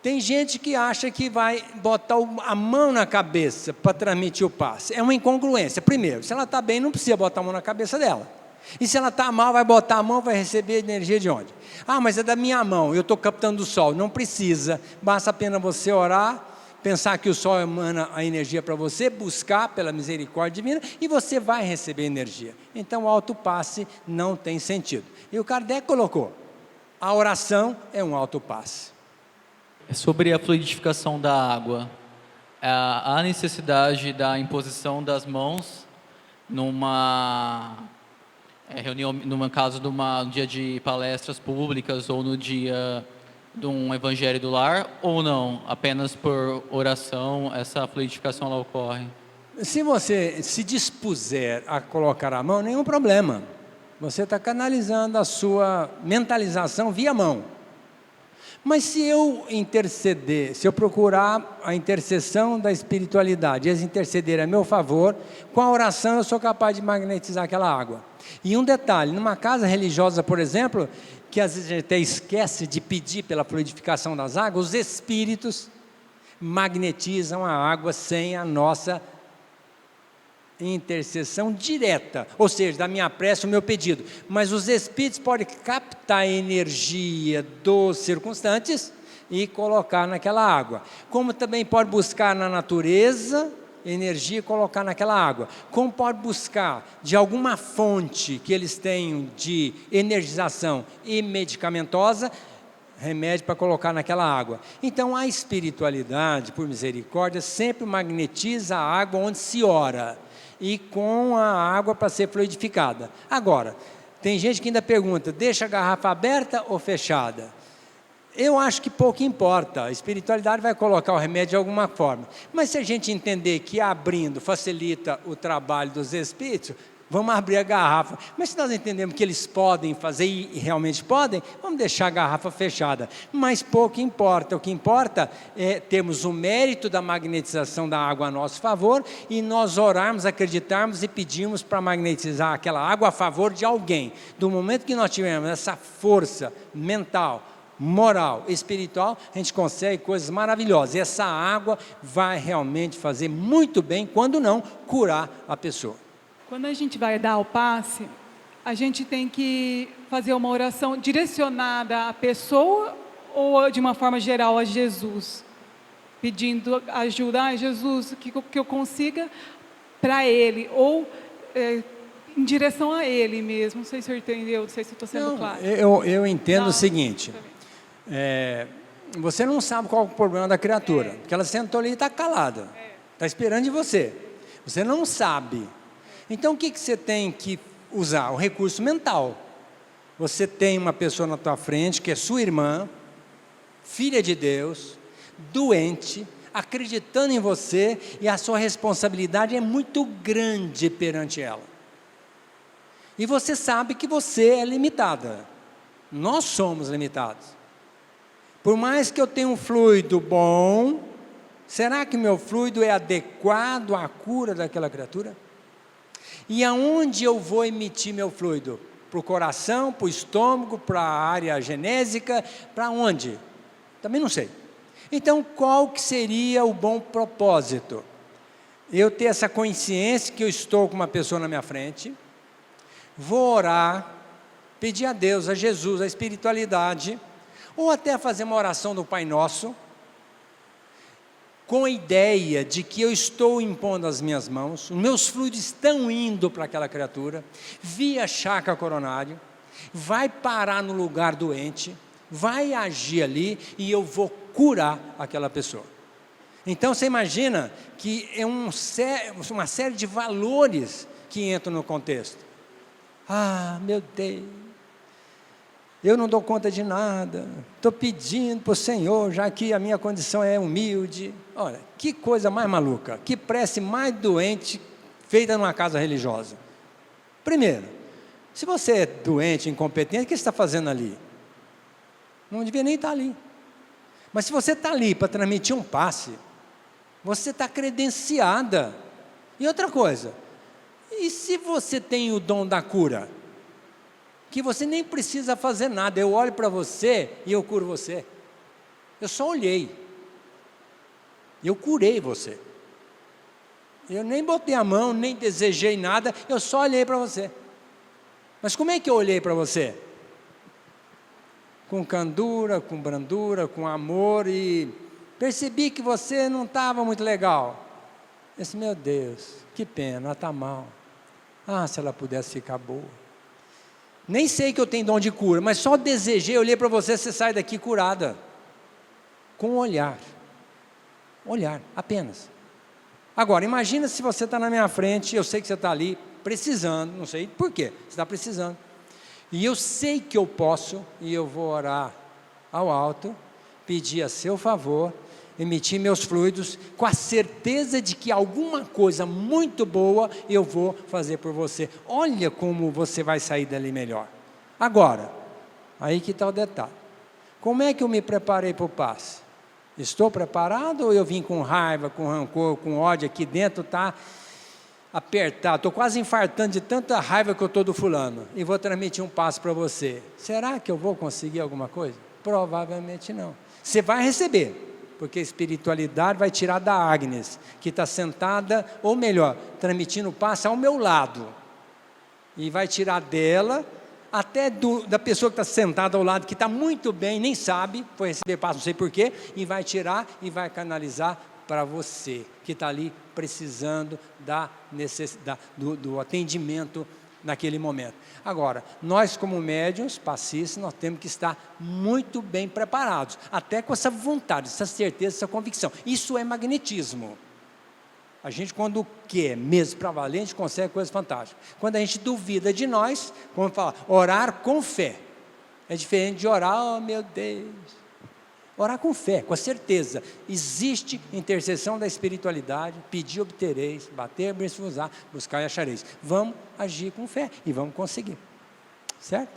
tem gente que acha que vai botar a mão na cabeça para transmitir o passe. É uma incongruência. Primeiro, se ela está bem, não precisa botar a mão na cabeça dela. E se ela está mal, vai botar a mão, vai receber energia de onde? Ah, mas é da minha mão, eu estou captando o sol. Não precisa, basta apenas você orar, pensar que o sol emana a energia para você, buscar pela misericórdia divina, e você vai receber energia. Então o autopasse não tem sentido. E o Kardec colocou, a oração é um autopasse. Sobre a fluidificação da água, há necessidade da imposição das mãos numa reunião, no caso no dia de palestras públicas ou no dia de um evangelho do lar, ou não? Apenas por oração essa fluidificação ela ocorre? Se você se dispuser a colocar a mão, nenhum problema. Você está canalizando a sua mentalização via mão. Mas se eu interceder, se eu procurar a intercessão da espiritualidade, eles intercederem a meu favor, com a oração eu sou capaz de magnetizar aquela água. E um detalhe, numa casa religiosa, por exemplo, que às vezes a gente até esquece de pedir pela fluidificação das águas, os espíritos magnetizam a água sem a nossa intercessão direta, ou seja, da minha prece, o meu pedido. Mas os espíritos podem captar a energia dos circunstantes e colocar naquela água. Como também pode buscar na natureza energia e colocar naquela água. Como pode buscar de alguma fonte que eles tenham de energização e medicamentosa, remédio para colocar naquela água. Então a espiritualidade, por misericórdia, sempre magnetiza a água onde se ora, e com a água para ser fluidificada. Agora, tem gente que ainda pergunta, deixa a garrafa aberta ou fechada? Eu acho que pouco importa, a espiritualidade vai colocar o remédio de alguma forma. Mas se a gente entender que abrindo facilita o trabalho dos espíritos, vamos abrir a garrafa. Mas se nós entendemos que eles podem fazer e realmente podem, vamos deixar a garrafa fechada. Mas pouco importa, o que importa é termos o mérito da magnetização da água a nosso favor e nós orarmos, acreditarmos e pedirmos para magnetizar aquela água a favor de alguém. Do momento que nós tivermos essa força mental, moral, espiritual, a gente consegue coisas maravilhosas. E essa água vai realmente fazer muito bem, quando não, curar a pessoa. Quando a gente vai dar o passe, a gente tem que fazer uma oração direcionada à pessoa ou de uma forma geral a Jesus? Pedindo ajuda a Jesus, que eu consiga para ele, ou em direção a ele mesmo. Não sei se o senhor entendeu, não sei se eu estou sendo Não, claro. eu entendo Não, o seguinte, tá bem. você não sabe qual é o problema da criatura, porque ela sentou ali e está calada, está esperando de você, você não sabe. Então o que você tem que usar? O recurso mental. Você tem uma pessoa na tua frente que é sua irmã, filha de Deus, doente, acreditando em você, e a sua responsabilidade é muito grande perante ela. E você sabe que você é limitada. Nós somos limitados. Por mais que eu tenha um fluido bom, será que meu fluido é adequado à cura daquela criatura? E aonde eu vou emitir meu fluido? Para o coração, para o estômago, para a área genésica, para onde? Também não sei. Então, qual que seria o bom propósito? Eu ter essa consciência que eu estou com uma pessoa na minha frente, vou orar, pedir a Deus, a Jesus, a espiritualidade, ou até fazer uma oração do Pai Nosso, com a ideia de que eu estou impondo as minhas mãos, os meus fluidos estão indo para aquela criatura, via chakra coronário, vai parar no lugar doente, vai agir ali e eu vou curar aquela pessoa. Então você imagina que é uma série de valores que entram no contexto. Ah, meu Deus, eu não dou conta de nada, estou pedindo para o Senhor, já que a minha condição é humilde. Olha, que coisa mais maluca, que prece mais doente feita numa casa religiosa. Primeiro, se você é doente, incompetente, o que você está fazendo ali? Não devia nem estar ali. Mas se você está ali para transmitir um passe, você está credenciada. E outra coisa, e se você tem o dom da cura? Que você nem precisa fazer nada, eu olho para você e eu curo você. Eu só olhei, eu curei você. Eu nem botei a mão, nem desejei nada, eu só olhei para você. Mas como é que eu olhei para você? Com candura, com brandura, com amor, e percebi que você não estava muito legal. Eu disse, meu Deus, que pena, ela está mal. Ah, se ela pudesse ficar boa. Nem sei que eu tenho dom de cura, mas só desejei, olhei para você, você sai daqui curada. Com olhar. Olhar, apenas. Agora, imagina se você está na minha frente, eu sei que você está ali, precisando, não sei por quê, você está precisando. E eu sei que eu posso, e eu vou orar ao alto, pedir a seu favor, emitir meus fluidos, com a certeza de que alguma coisa muito boa eu vou fazer por você. Olha como você vai sair dali melhor. Agora, aí que está o detalhe. Como é que eu me preparei para o passe? Estou preparado ou eu vim com raiva, com rancor, com ódio aqui dentro, está apertado, estou quase infartando de tanta raiva que eu estou do fulano, e vou transmitir um passe para você. Será que eu vou conseguir alguma coisa? Provavelmente não. Você vai receber, porque a espiritualidade vai tirar da Agnes, que está sentada, ou melhor, transmitindo o passe ao meu lado, e vai tirar dela, até da pessoa que está sentada ao lado, que está muito bem, nem sabe, foi receber passe, não sei porquê, e vai tirar e vai canalizar para você, que está ali precisando da necessidade, do atendimento naquele momento. Agora, nós como médiuns, passistas, nós temos que estar muito bem preparados, até com essa vontade, essa certeza, essa convicção. Isso é magnetismo. A gente, quando quer mesmo para valer, a gente consegue coisas fantásticas. Quando a gente duvida de nós, como fala, orar com fé. É diferente de orar, oh meu Deus. Orar com fé, com a certeza. Existe intercessão da espiritualidade, pedir obtereis, bater, abrir-se-vos-á, buscar e achareis. Vamos agir com fé e vamos conseguir. Certo?